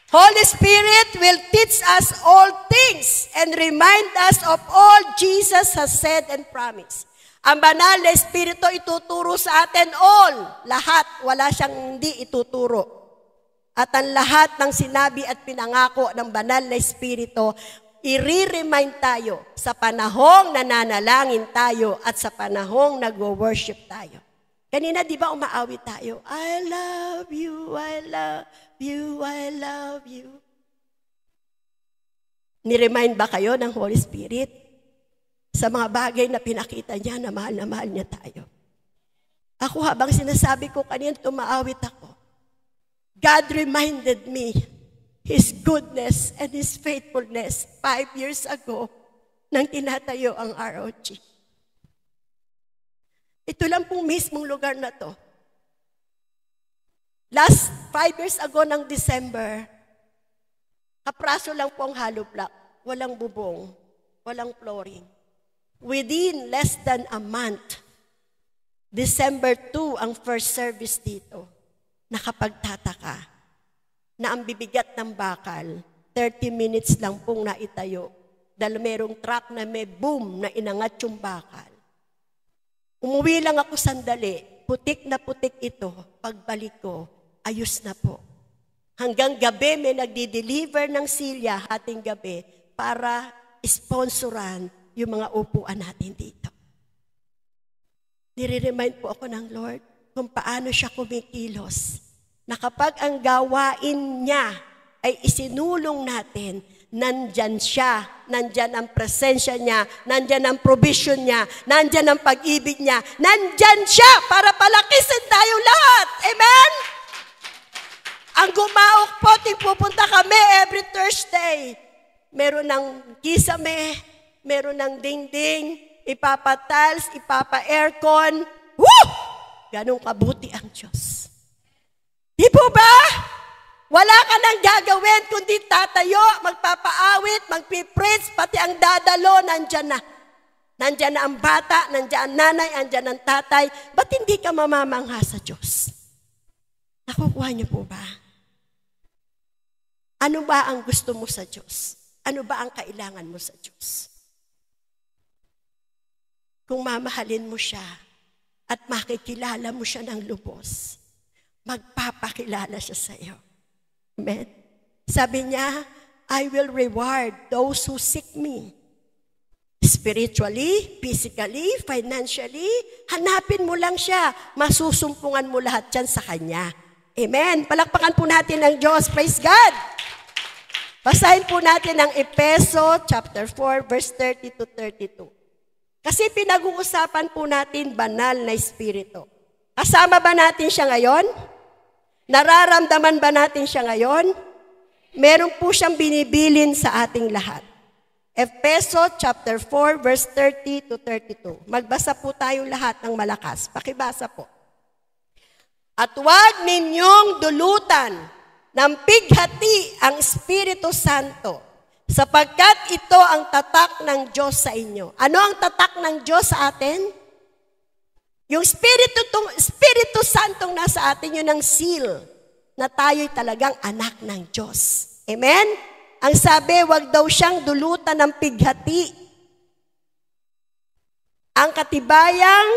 Holy Spirit will teach us all things and remind us of all Jesus has said and promised. Ang banal na Espiritu ituturo sa atin all. Lahat, wala siyang hindi ituturo. At ang lahat ng sinabi at pinangako ng banal na Espiritu, i-remind tayo sa panahong nananalangin tayo at sa panahong nag-worship tayo. Kanina, di ba umaawit tayo? I love you, I love you, I love you. Ni-remind ba kayo ng Holy Spirit sa mga bagay na pinakita niya na mahal niya tayo? Ako habang sinasabi ko kanina, tumaawit ako. God reminded me His goodness and His faithfulness 5 years ago nang tinatayo ang ROG. Ito lang pong mismong lugar na to. Last 5 years ago ng December, kapraso lang po ang hollow block. Walang bubong, walang flooring. Within less than a month, December 2 ang first service dito. Nakapagtataka na ang bibigat ng bakal, 30 minutes lang pong naitayo dahil merong truck na may boom na inangat yung bakal. Umuwi lang ako sandali, putik na putik ito, pagbalik ko, ayos na po. Hanggang gabi may nagdi-deliver ng silya hating gabi para sponsoran yung mga upuan natin dito. Nire-remind po ako ng Lord kung paano siya kumikilos. Na kapag ang gawain niya ay isinulong natin, nandyan siya, nandyan ang presensya niya, nandyan ang provision niya, nandyan ang pag-ibig niya, nandyan siya para palakisin tayong lahat. Amen? Ang gumaok po, pupunta kami every Thursday. Meron ng kisame, meron ng dingding, ipapa-tiles, ipapa-aircon. Woo! Ganong kabuti ang Diyos. Di po ba? Wala ka nang gagawin kundi tatayo, magpapaawit, magpipreach, pati ang dadalo, nandyan na. Nandyan na ang bata, nandyan ang nanay, nandyan ang tatay. Ba't hindi ka mamamangha sa Diyos? Nakukuha niyo po ba? Ano ba ang gusto mo sa Diyos? Ano ba ang kailangan mo sa Diyos? Kung mamahalin mo siya at makikilala mo siya ng lubos, magpapakilala siya sa iyo. Amen? Sabi niya, I will reward those who seek me. Spiritually, physically, financially, hanapin mo lang siya. Masusumpungan mo lahat yan sa Kanya. Amen? Palakpakan po natin ang Diyos. Praise God! Basahin po natin ang Efeso chapter 4, verse 30 to 32. Kasi pinag-uusapan po natin banal na espiritu. Kasama ba natin siya ngayon? Nararamdaman ba natin siya ngayon? Meron po siyang binibilin sa ating lahat. Efeso chapter 4 verse 30 to 32. Magbasa po tayong lahat ng malakas. Pakibasa po. At huwag ninyong dulutan ng pighati ang Espiritu Santo, sapagkat ito ang tatak ng Diyos sa inyo. Ano ang tatak ng Diyos sa atin? Yung Espiritu Santong nasa atin, yun ang seal na tayo'y talagang anak ng Diyos. Amen? Ang sabi, wag daw siyang dulutan ng pighati. Ang katibayang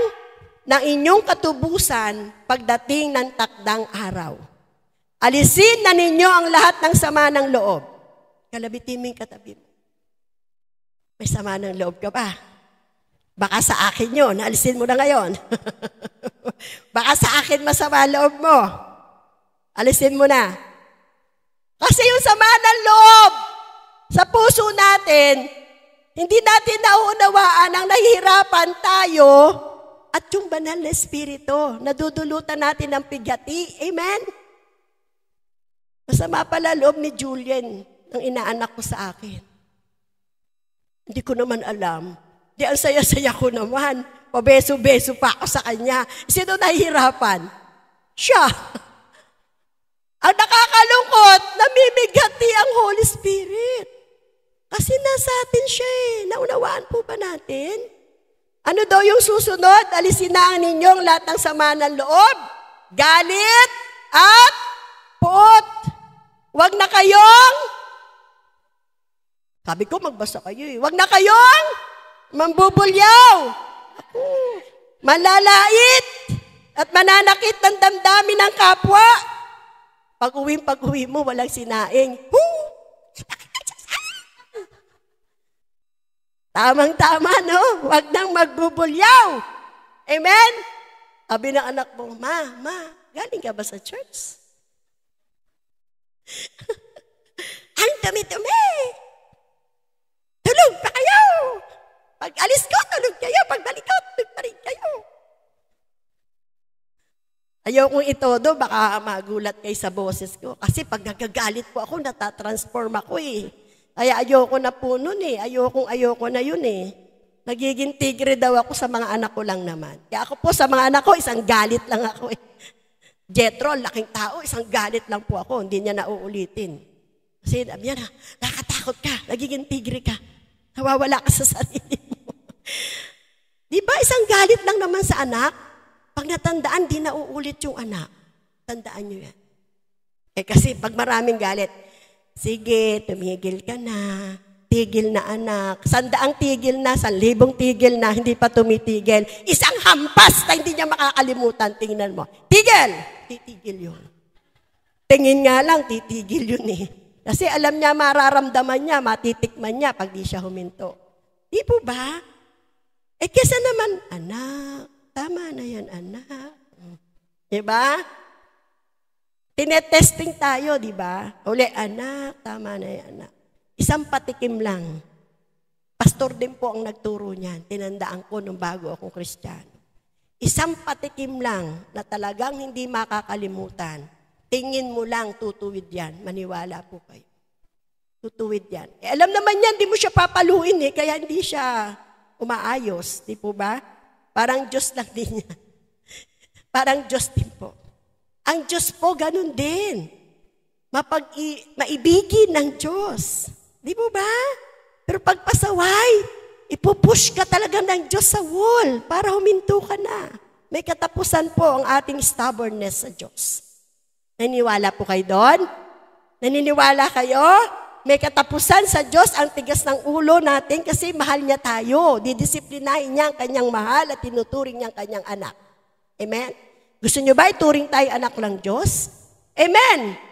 ng inyong katubusan pagdating ng takdang araw. Alisin na ninyo ang lahat ng sama ng loob. Kalabitin mo yung katabi mo. May sama ng loob ka ba? Baka sa akin yun. Alisin mo na ngayon. Baka sa akin masama loob mo. Alisin mo na. Kasi yung sama ng loob sa puso natin, hindi natin nauunawaan ang nahihirapan tayo at yung banal na espiritu. Nadudulutan natin ng pighati. Amen? Masama pala loob ni Julian ang inaanak ko sa akin. Hindi ko naman alam. Di ang saya-saya ko naman. pabeso-beso pa ako sa kanya. Sino nahihirapan? Siya. Ang nakakalungkot, namimigati ang Holy Spirit. Kasi nasa atin siya eh. Naunawaan po ba natin? Ano daw yung susunod? Alisin na ang ninyong lahat ng sama ng loob, galit, at puot. Huwag na kayong, sabi ko magbasa kayo eh, huwag na kayong mambubulyaw, malalait, at mananakit ng damdamin ng kapwa. Pag-uwi mo, walang sinaing. Tamang-tama, no? Huwag nang magbubulyaw. Amen? Sabi ng anak mo, Ma, galing ka ba sa church? Ang dumi-dumi. Tulog pa kayo. Pag alis ko, tulog kayo. Pag balik ko, tulog pa rin kayo. Ayaw kong itodo, baka magulat kayo sa boses ko. Kasi pag nagagalit po ako, natatransform ako eh. Kaya ayoko na po nun eh. Ayoko na yun eh. Nagiging tigre daw ako sa mga anak ko lang naman. Kaya ako po sa mga anak ko, isang galit lang ako eh. Jethro, laking tao, isang galit lang po ako. Hindi niya nauulitin. Kasi sabi niya na, nakatakot ka, nagiging tigre ka. Nawawala ka sa sarili mo. Di ba isang galit lang naman sa anak? Pag natandaan, di nauulit yung anak. Tandaan niyo yan. Eh kasi pag maraming galit, sige, tumigil ka na. Tigil na anak. 100 tigil na, 1,000 tigil na, hindi pa tumitigil. Isang hampas na hindi niya makakalimutan. Tingnan mo. Tigil! Titigil yun. Tingin nga lang, titigil yun eh. Kasi alam niya, mararamdaman niya, matitikman niya pag di siya huminto. Di po ba? Eh kesa naman, anak, tama na yan, anak. Diba? Tinetesting tayo, diba? Uli, anak, tama na yan, anak. Isang patikim lang. Pastor din po ang nagturo niyan. Tinandaan ko nung bago akong Kristiyano. Isang patikim lang na talagang hindi makakalimutan. Tingin mo lang, tutuwid yan. Maniwala po kayo. Tutuwid yan. Eh, alam naman yan, di mo siya papaluin eh, kaya hindi siya umaayos. Di po ba? Parang Diyos lang din yan. Parang Diyos din po. Ang Diyos po, ganun din. Maibigin ng Diyos. Di po ba? Pero pagpasaway, ipupush ka talaga ng Diyos sa wall para huminto ka na. May katapusan po ang ating stubbornness sa Diyos. Naniniwala po kayo doon? Naniniwala kayo? May katapusan sa Diyos ang tigas ng ulo natin kasi mahal niya tayo. Didisiplinahin niya ang kanyang mahal at tinuturing niya ang kanyang anak. Amen? Gusto niyo ba ituring tayo anak ng Diyos? Amen!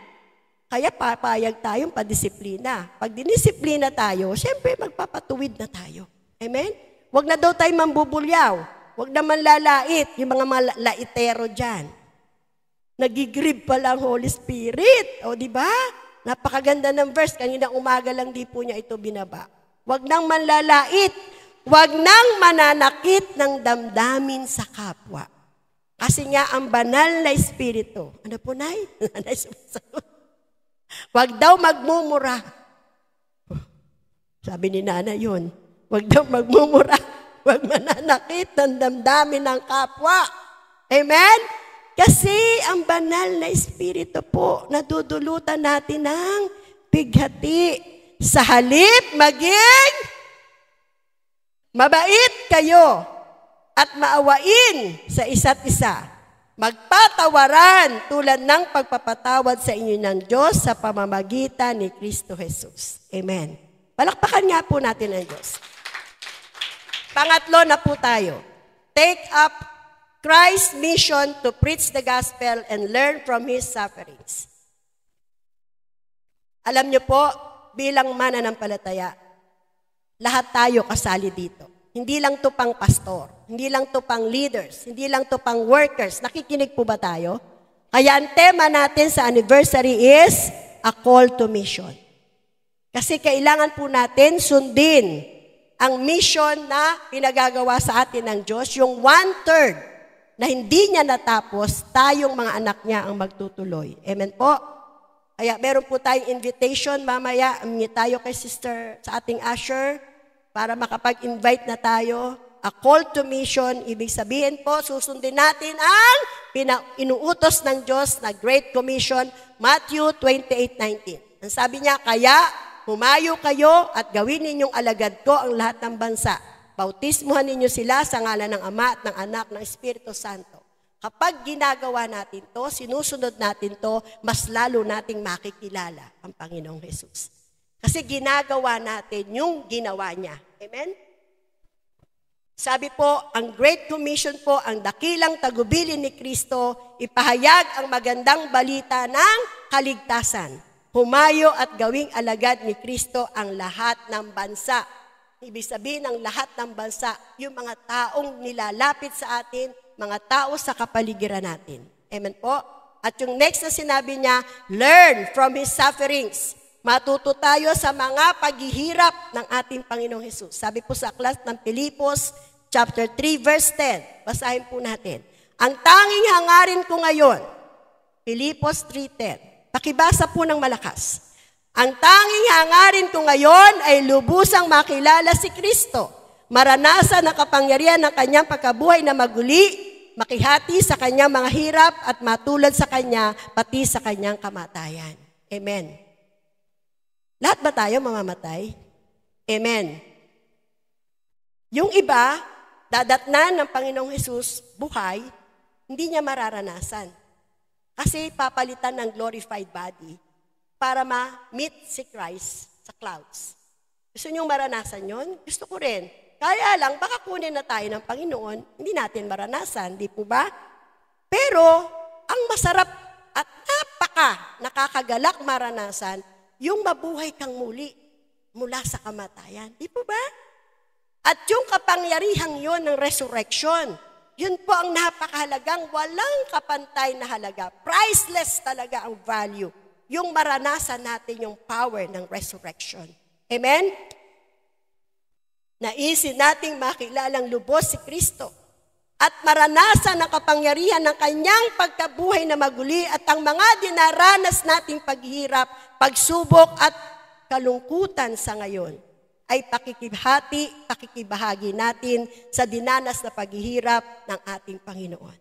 Kaya papayag tayong padisiplina. Pag dinisiplina tayo, siyempre magpapatuwid na tayo. Amen? Huwag na daw tayo mambubulyaw. Huwag naman lalait, yung mga laitero dyan. Nagigrib pala ang Holy Spirit. O, di ba? Napakaganda ng verse. Kanina umaga lang di po niya ito binaba. Huwag nang manlalait. Huwag nang mananakit ng damdamin sa kapwa. Kasi nga ang banal na Espiritu. Ano po, Nay? Huwag daw magmumura. Sabi ni Nana yun. Huwag daw magmumura. Huwag mananakit ng damdamin ng kapwa. Amen? Kasi ang banal na Espiritu po, nadudulutan natin ng bighati. Sa halip, maging mabait kayo at maawain sa isa't isa. Magpatawaran tulad ng pagpapatawad sa inyo ng Diyos sa pamamagitan ni Kristo Jesus. Amen. Palakpakan nga po natin ang Diyos. Pangatlo na po tayo. Take up Christ's mission to preach the gospel and learn from His sufferings. Alam niyo po, bilang mananampalataya, lahat tayo kasali dito. Hindi lang to pang pastor, hindi lang to pang leaders, hindi lang to pang workers. Nakikinig po ba tayo? Kaya ang tema natin sa anniversary is a call to mission. Kasi kailangan po natin sundin ang mission na pinagagawa sa atin ng Diyos, yung 1/3 na hindi niya natapos, tayong mga anak niya ang magtutuloy. Amen po? Kaya meron po tayong invitation mamaya, tayo kay sister sa ating usher, para makapag-invite na tayo. a call to mission. Ibig sabihin po, susundin natin ang inuutos ng Diyos na Great Commission, Matthew 28:19. Ang sabi niya, kaya humayo kayo at gawin ninyong alagad ko ang lahat ng bansa. Bautismuhan ninyo sila sa ngalan ng Ama at ng Anak ng Espiritu Santo. Kapag ginagawa natin to, sinusunod natin to, mas lalo nating makikilala ang Panginoong Jesus. Kasi ginagawa natin yung ginawa niya. Amen? Sabi po, ang Great Commission po, ang dakilang tagubilin ni Kristo, ipahayag ang magandang balita ng kaligtasan. Humayo at gawing alagad ni Kristo ang lahat ng bansa. Ibig sabihin ng lahat ng bansa, yung mga taong nilalapit sa atin, mga tao sa kapaligiran natin. Amen po? At yung next na sinabi niya, learn from His sufferings. Matuto tayo sa mga paghihirap ng ating Panginoong Hesus. Sabi po sa aklat ng Pilipos, chapter 3, verse 10. Basahin po natin. Ang tanging hangarin ko ngayon, Pilipos 3:10. Pakibasa po ng malakas. Ang tanging hangarin ko ngayon ay lubusang makilala si Kristo, maranasan ang kapangyarihan ng kanyang pagkabuhay na maguli, makihati sa kanyang mga hirap at matulad sa kanya, pati sa kanyang kamatayan. Amen. Lahat ba tayo mamamatay? Amen. Yung iba, dadatnan ng Panginoong Hesus, buhay, hindi niya mararanasan. Kasi papalitan ng glorified body para ma-meet si Christ sa clouds. Gusto niyong maranasan yon? Gusto ko rin. Kaya lang, baka kunin na tayo ng Panginoon, hindi natin maranasan, di po ba? Pero, ang masarap at nakakagalak maranasan, yung mabuhay kang muli mula sa kamatayan. Di po ba? At yung kapangyarihang yon ng resurrection, yun po ang napakahalagang, walang kapantay na halaga. Priceless talaga ang value. Yung maranasan natin yung power ng resurrection. Amen? Naisin nating makilalang lubos si Kristo at maranasan ang kapangyarihan ng kanyang pagkabuhay na maguli at ang mga dinaranas nating paghihirap, pagsubok at kalungkutan sa ngayon ay pakikibahagi natin sa dinanas na paghihirap ng ating Panginoon.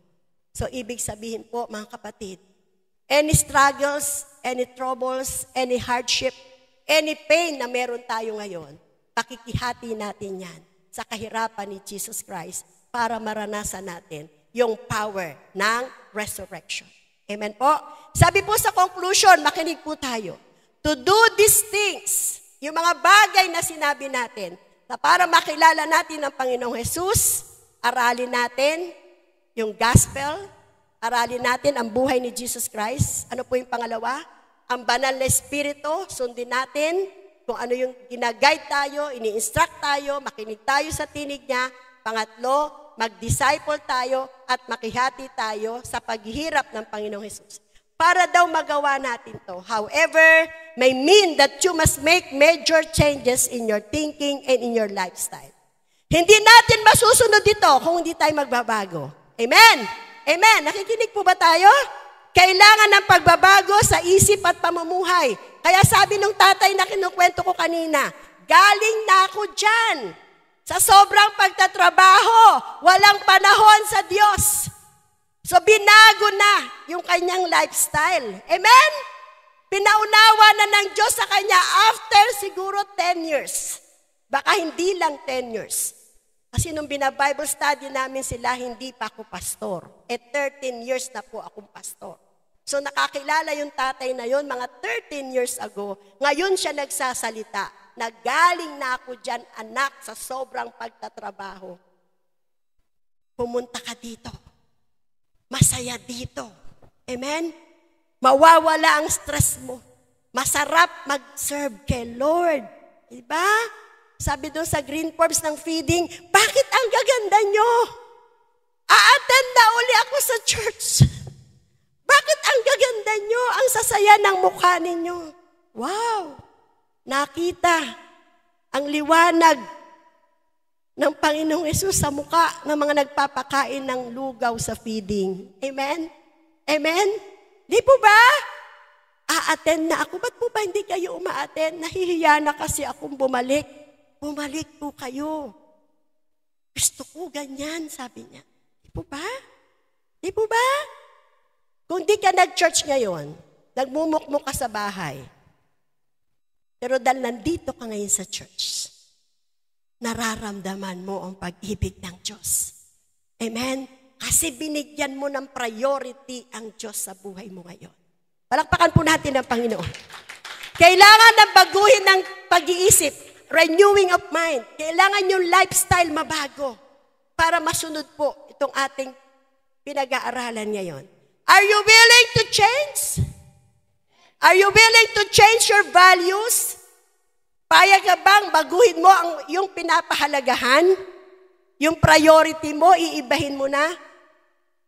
So, ibig sabihin po, mga kapatid, any struggles, any troubles, any hardship, any pain na meron tayo ngayon, pakikihati natin yan sa kahirapan ni Jesus Christ para maranasan natin yung power ng resurrection. Amen po? Sabi po sa conclusion, makinig po tayo. To do these things, yung mga bagay na sinabi natin, na para makilala natin ang Panginoong Jesus, aralin natin yung gospel, aralin natin ang buhay ni Jesus Christ. Ano po yung pangalawa? Ang banal na Espiritu, sundin natin kung ano yung ginaguide tayo, ini-instruct tayo, makinig tayo sa tinig niya. Pangatlo, mag-disciple tayo at makihati tayo sa paghihirap ng Panginoong Jesus. Para daw magawa natin to. However, may mean that you must make major changes in your thinking and in your lifestyle. Hindi natin masusunod ito kung hindi tayo magbabago. Amen? Amen? Nakikinig po ba tayo? Kailangan ng pagbabago sa isip at pamumuhay. Kaya sabi nung tatay na kinukwento ko kanina, galing na ako dyan. Sa sobrang pagtatrabaho, walang panahon sa Diyos. So binago na yung kanyang lifestyle. Amen? Pinaunawa na ng Diyos sa kanya after siguro 10 years. Baka hindi lang 10 years. Kasi nung bina-Bible study namin sila, hindi pa ako pastor. 13 years na po akong pastor. So nakakilala yung tatay na yon mga 13 years ago. Ngayon siya nagsasalita na galing na ako dyan, anak, sa sobrang pagtatrabaho. Pumunta ka dito. Masaya dito. Amen? Mawawala ang stress mo. Masarap mag-serve kay Lord. Diba? Sabi doon sa Green Forbes ng feeding, bakit ang gaganda nyo? A-attend na uli ako sa church. Bakit ang gaganda nyo? Ang sasaya ng mukha ninyo. Wow! Nakita ang liwanag ng Panginoong Hesus sa mukha ng mga nagpapakain ng lugaw sa feeding. Amen? Amen? Di po ba? A-attend na ako. Ba't po ba hindi kayo uma-attend? Nahihiya na kasi akong bumalik. Bumalik po kayo. Gusto ko ganyan, sabi niya. Di po ba? Di po ba? Kung di ka nag-church ngayon, nagmumukmuk ka sa bahay, pero dahil nandito ka ngayon sa church, nararamdaman mo ang pag-ibig ng Diyos. Amen? Kasi binigyan mo ng priority ang Diyos sa buhay mo ngayon. Palakpakan po natin ang Panginoon. Kailangan na baguhin ng pag-iisip, renewing of mind. Kailangan yung lifestyle mabago para masunod po itong ating pinag-aaralan ngayon. Are you willing to change? Are you willing to change your values? Payag ka bang baguhin mo yung pinapahalagahan? Yung priority mo, iibahin mo na?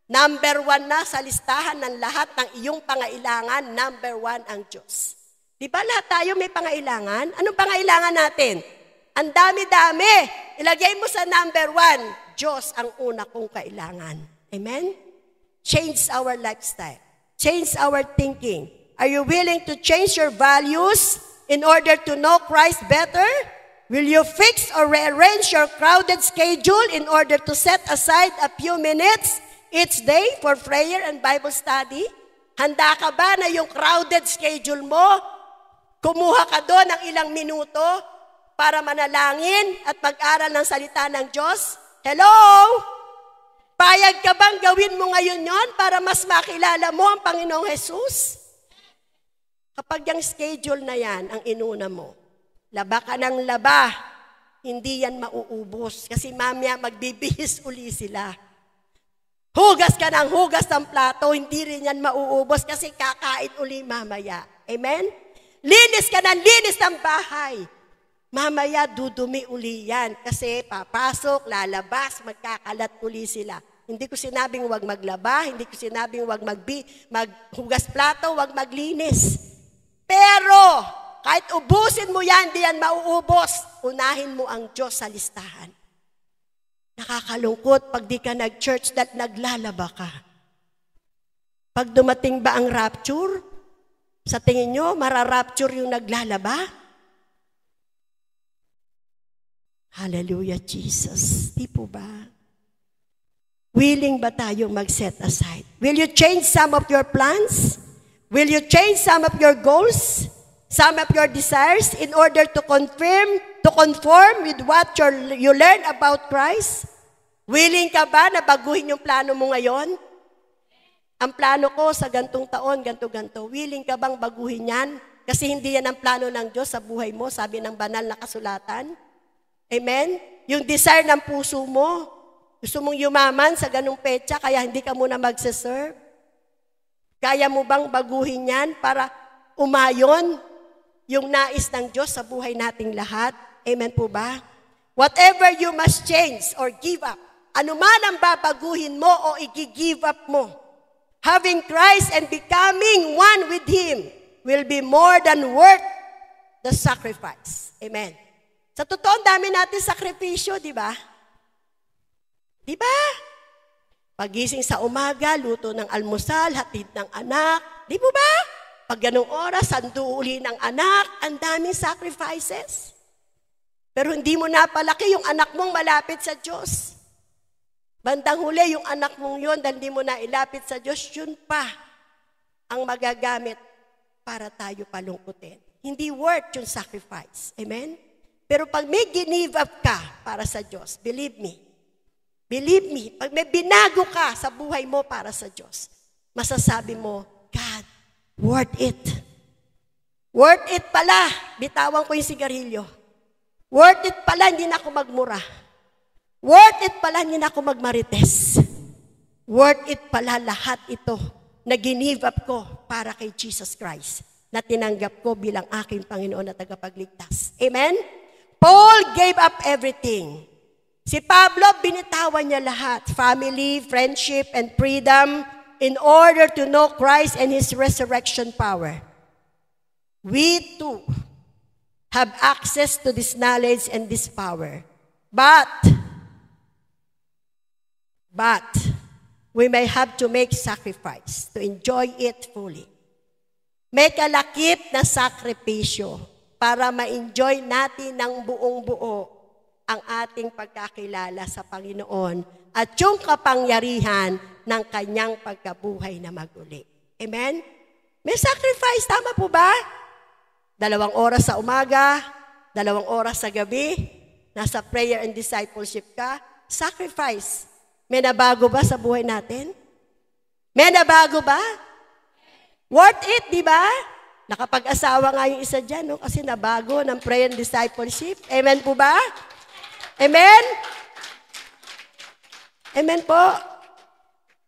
Number 1 na sa listahan ng lahat ng iyong pangailangan, number 1 ang Diyos. Di ba lahat tayo may pangailangan? Anong pangailangan natin? Ang dami-dami. Ilagay mo sa number 1, Diyos ang una kong kailangan. Amen? Change our lifestyle. Change our thinking. Are you willing to change your values in order to know Christ better? Will you fix or rearrange your crowded schedule in order to set aside a few minutes each day for prayer and Bible study? Handa ka ba na yung crowded schedule mo, kumuha ka doon ng ilang minuto para manalangin at mag-aral ng salita ng Diyos? Hello? Payag ka bang gawin mo ngayon yon para mas makilala mo ang Panginoong Jesus? Kapag yung schedule na yan ang inuna mo, laba ka ng laba, hindi yan mauubos. Kasi mamaya magbibihis uli sila. Hugas ka ng hugas ng plato, hindi rin yan mauubos kasi kakain uli mamaya. Amen? Linis ka ng linis ng bahay. Mamaya dudumi uli yan kasi papasok, lalabas, magkakalat uli sila. Hindi ko sinabing huwag maglaba, hindi ko sinabing huwag maghugas plato, huwag maglinis. Pero, kahit ubusin mo yan, di yan mauubos. Unahin mo ang Diyos sa listahan. Nakakalungkot pag di ka nag-church at naglalaba ka. Pag dumating ba ang rapture, sa tingin nyo, mararapture yung naglalaba? Hallelujah, Jesus. Di po ba? Willing ba tayong mag-set aside? Will you change some of your plans? Will you change some of your goals, some of your desires in order to conform with what you learn about Christ? Willing ka ba na baguhin yung plano mo ngayon? Ang plano ko sa gantong taon, ganto-ganto. Willing ka bang baguhin yan? Kasi hindi yan ang plano ng Diyos sa buhay mo, sabi ng banal na kasulatan. Amen? Yung desire ng puso mo, gusto mong yumaman sa ganong petsa, kaya hindi ka muna magsiserve. Kaya mo bang baguhin yan para umayon yung nais ng Diyos sa buhay nating lahat? Amen po ba? Whatever you must change or give up, anuman ang babaguhin mo o i-give up mo, having Christ and becoming one with Him will be more than worth the sacrifice. Amen. Sa totoo, dami natin sakripisyo, di ba? Di ba? Pagising sa umaga, luto ng almusal, hatid ng anak. Di po ba? Pag ganong oras, sanduuli ng anak, ang daming sacrifices. Pero hindi mo napalaki yung anak mong malapit sa Diyos. Bandang huli, yung anak mong yun, dahil hindi mo na ilapit sa Diyos, yun pa ang magagamit para tayo palungkutin. Hindi worth yung sacrifice. Amen? Pero pag may give up ka para sa Diyos, believe me, pag may binago ka sa buhay mo para sa Diyos, masasabi mo, God, worth it. Worth it pala. Bitawan ko yung sigarilyo. Worth it pala, hindi na ako magmura. Worth it pala, hindi na ako magmarites. Worth it pala lahat ito na ginive up ko para kay Jesus Christ na tinanggap ko bilang aking Panginoon at tagapagligtas. Amen? Paul gave up everything. Si Pablo, binitawan niya lahat. Family, friendship, and freedom in order to know Christ and His resurrection power. We too have access to this knowledge and this power. But we may have to make sacrifice to enjoy it fully. May kalakip na sakripisyo para ma-enjoy natin ng buong buo ang ating pagkakilala sa Panginoon at yung kapangyarihan ng kanyang pagkabuhay na maguli. Amen? May sacrifice, tama po ba? 2 oras sa umaga, 2 oras sa gabi, nasa prayer and discipleship ka, sacrifice. May nabago ba sa buhay natin? May nabago ba? Worth it, di ba? Nakapag-asawa nga yung isa dyan, no? Kasi nabago ng prayer and discipleship. Amen po ba? Amen? Amen po.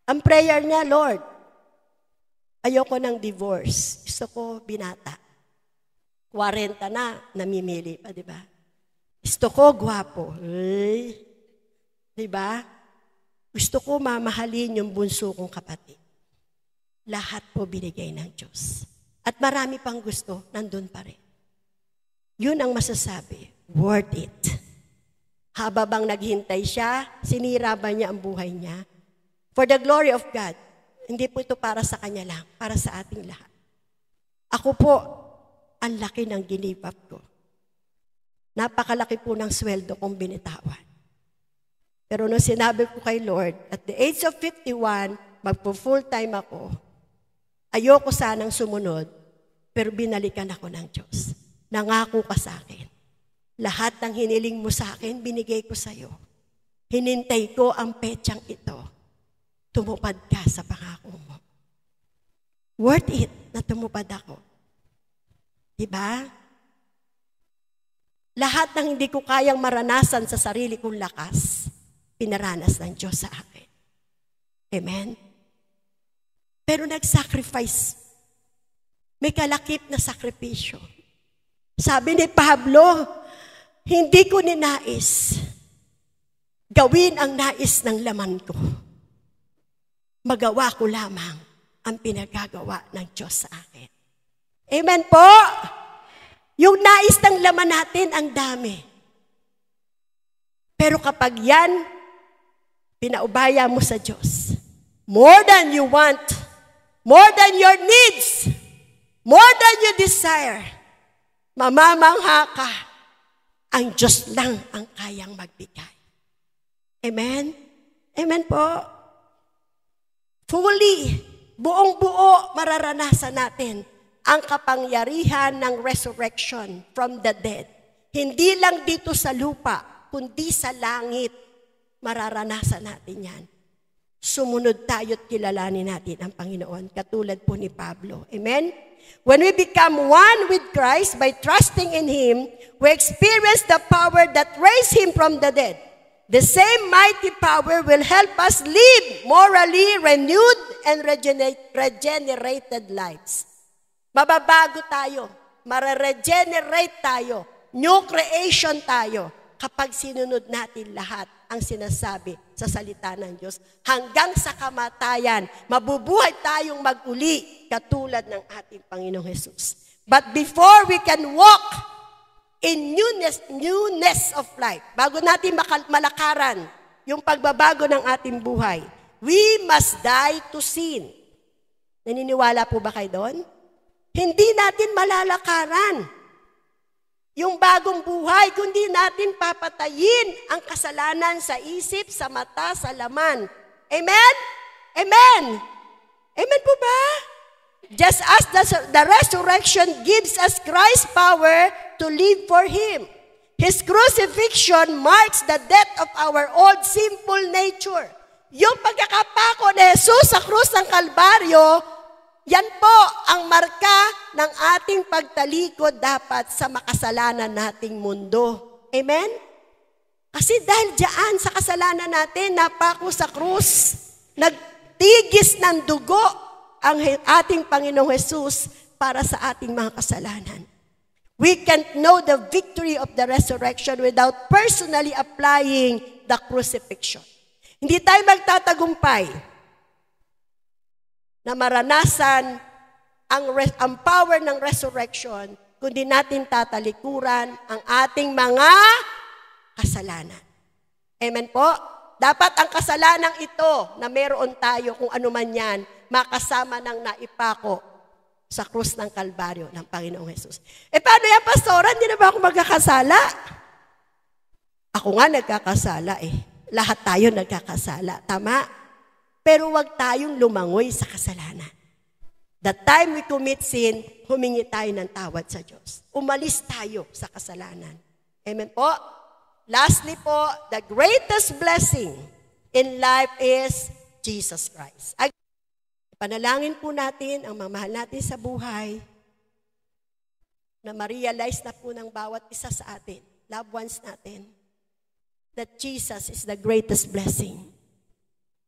Ang prayer niya, Lord, ayoko ng divorce. Gusto ko binata. 40 na, namimili pa, di ba? Gusto ko gwapo. Di ba? Gusto ko mamahalin yung bunso kong kapatid. Lahat po binigay ng Diyos. At marami pang gusto, nandun pa rin. Yun ang masasabi, worth it. Haba bang naghintay siya, sinira ba niya ang buhay niya? For the glory of God, hindi po ito para sa kanya lang, para sa ating lahat. Ako po, ang laki ng give up ko. Napakalaki po ng sweldo kong binitawan. Pero nung sinabi ko kay Lord, at the age of 51, magpo-full time ako, ayoko sanang sumunod, pero binalikan ako ng Diyos. Nangako ka sa akin. Lahat ng hiniling mo sa akin, binigay ko sa iyo. Hinintay ko ang petsang ito. Tumupad ka sa pangako mo. Worth it na tumupad ako. Diba? Lahat ng hindi ko kayang maranasan sa sarili kong lakas, pinaranas ng Diyos sa akin. Amen? Pero nag-sacrifice. May kalakip na sakripisyo. Sabi ni Pablo, hindi ko ninais gawin ang nais ng laman ko. Magawa ko lamang ang pinagagawa ng Diyos sa akin. Amen po? Yung nais ng laman natin, ang dami. Pero kapag yan, pinaubaya mo sa Diyos, more than you want, more than your needs, more than you desire, mamamangha ka, ang Diyos lang ang kayang magbigay. Amen? Amen po? Fully, buong-buo mararanasan natin ang kapangyarihan ng resurrection from the dead. Hindi lang dito sa lupa, kundi sa langit, mararanasan natin yan. Sumunod tayo at kilalanin natin ang Panginoon, katulad po ni Pablo. Amen? When we become one with Christ by trusting in Him, we experience the power that raised Him from the dead. The same mighty power will help us live morally renewed and regenerated lives. Mababago tayo, mare-regenerate tayo, new creation tayo kapag sinunod natin lahat ang sinasabi sa salita ng Diyos. Hanggang sa kamatayan, mabubuhay tayong mag-uli katulad ng ating Panginoong Jesus. But before we can walk in newness of life, bago natin malakaran yung pagbabago ng ating buhay, we must die to sin. Naniniwala po ba kayo doon? Hindi natin malalakaran yung bagong buhay, kundi natin papatayin ang kasalanan sa isip, sa mata, sa laman. Amen? Amen? Amen po ba? Just as the resurrection gives us Christ's power to live for Him, His crucifixion marks the death of our old sinful nature. Yung pagkakapako ni Jesus sa krus ng Kalbaryo, yan po ang marka ng ating pagtalikod dapat sa makasalanan nating mundo. Amen? Kasi dahil diyan sa kasalanan natin, napako sa krus, nagtigis ng dugo ang ating Panginoong Jesus para sa ating mga kasalanan. We can't know the victory of the resurrection without personally applying the crucifixion. Hindi tayo magtatagumpay na maranasan ang power ng resurrection, kundi natin tatalikuran ang ating mga kasalanan. Amen po? Dapat ang kasalanang ito na meron tayo, kung ano man yan, makasama ng naipako sa krus ng Kalbaryo ng Panginoong Jesus. Paano yan, Pastora? Hindi na ba ako magkakasala? Ako nga nagkakasala eh. Lahat tayo nagkakasala. Tama? Pero wag tayong lumangoy sa kasalanan. The time we commit sin, humingi tayo ng tawad sa Diyos. Umalis tayo sa kasalanan. Amen po? Lastly po, the greatest blessing in life is Jesus Christ. Panalangin po natin ang mamahal natin sa buhay na ma-realize na po ng bawat isa sa atin, loved ones natin, that Jesus is the greatest blessing.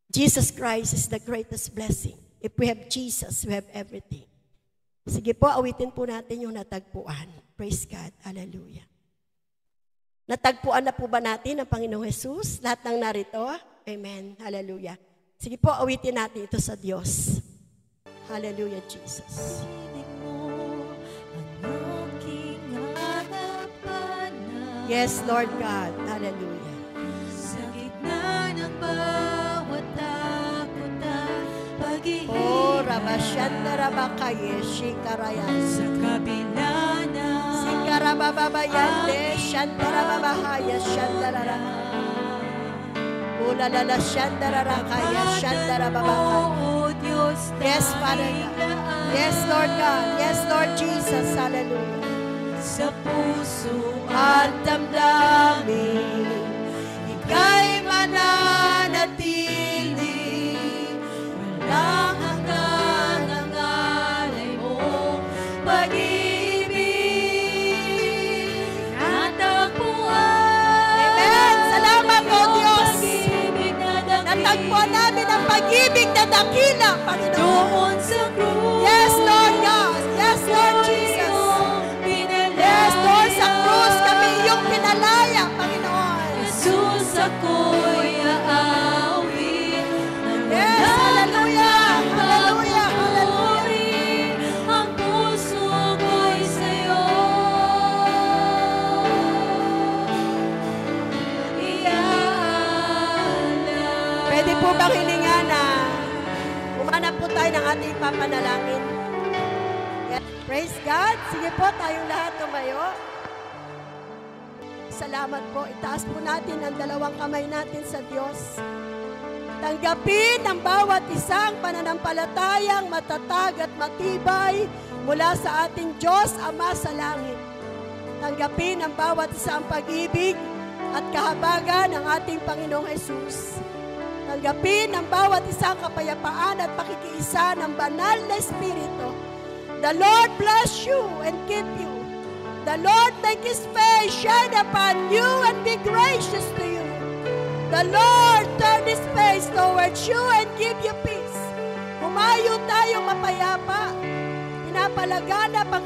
Jesus Christ is the greatest blessing. If we have Jesus, we have everything. Sige po, awitin po natin yung natagpuan. Praise God. Hallelujah. Natagpuan na po ba natin ang Panginoong Jesus? Lahat ng narito? Amen. Hallelujah. Sige po, awitin natin ito sa Diyos. Hallelujah, Jesus. Yes, Lord God. Hallelujah. Sa gitna ng bawat takot at pag-ihirap, Oh, Rabashanda Rabakaye, Shikarayan. sa kabila ng Sikarababayande, Shandarabahaya, Shandarara. Ulalala, Shandarara, Shandarabahaya. Oo, Diyos, Yes, Father God. Yes, Lord God. Yes, Lord Jesus. Hallelujah. sa puso At damdamin, ika'y mananatili. Walang hanggan ang alay mong pag-ibig. natagpuan. Amen. Salamat po, Diyos. Pag-ibig na dakila Natagpuan namin ang pag-ibig na dakila, Panginoon. doon sa krus. Yes, Lord God. Yes, Lord Jesus. Yes, Lord, sa krus kami iyong pinalaya, Panginoon. Jesus, ako'y aawit ng Yes, hallelujah, hallelujah, hallelujah. ang puso ko'y sa'yo. Iaalay. Pwede po bang hininga na umanap po tayo ng ating papanalangin? Yes. Praise God. Sige po, tayong lahat tumayo. Salamat po. Itaas po natin ang dalawang kamay natin sa Diyos. Tanggapin ng bawat isang pananampalatayang matatag at matibay mula sa ating Diyos Ama sa langit. Tanggapin ng bawat isang pag-ibig at kahabagan ng ating Panginoong Jesus. Tanggapin ng bawat isang kapayapaan at pakikiisa ng banal na Espiritu. The Lord bless you and keep you. The Lord make His face shine upon you and be gracious to you. The Lord turn His face towards you and give you peace. Humayo tayong mapayapa. Pinapalaganap ang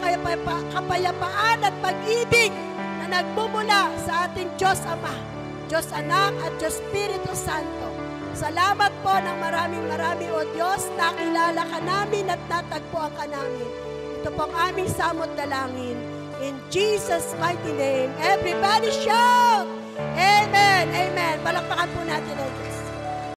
kapayapaan at pag-ibig na nagmumula sa ating Diyos Ama, Diyos Anak at Diyos Espiritu Santo. Salamat po ng maraming o Diyos, nakilala ka namin at natagpuan ka namin. Ito po ang aming samot dalangin. In Jesus' mighty name, everybody shout! Amen! Amen! Palakpakan po natin ang Diyos.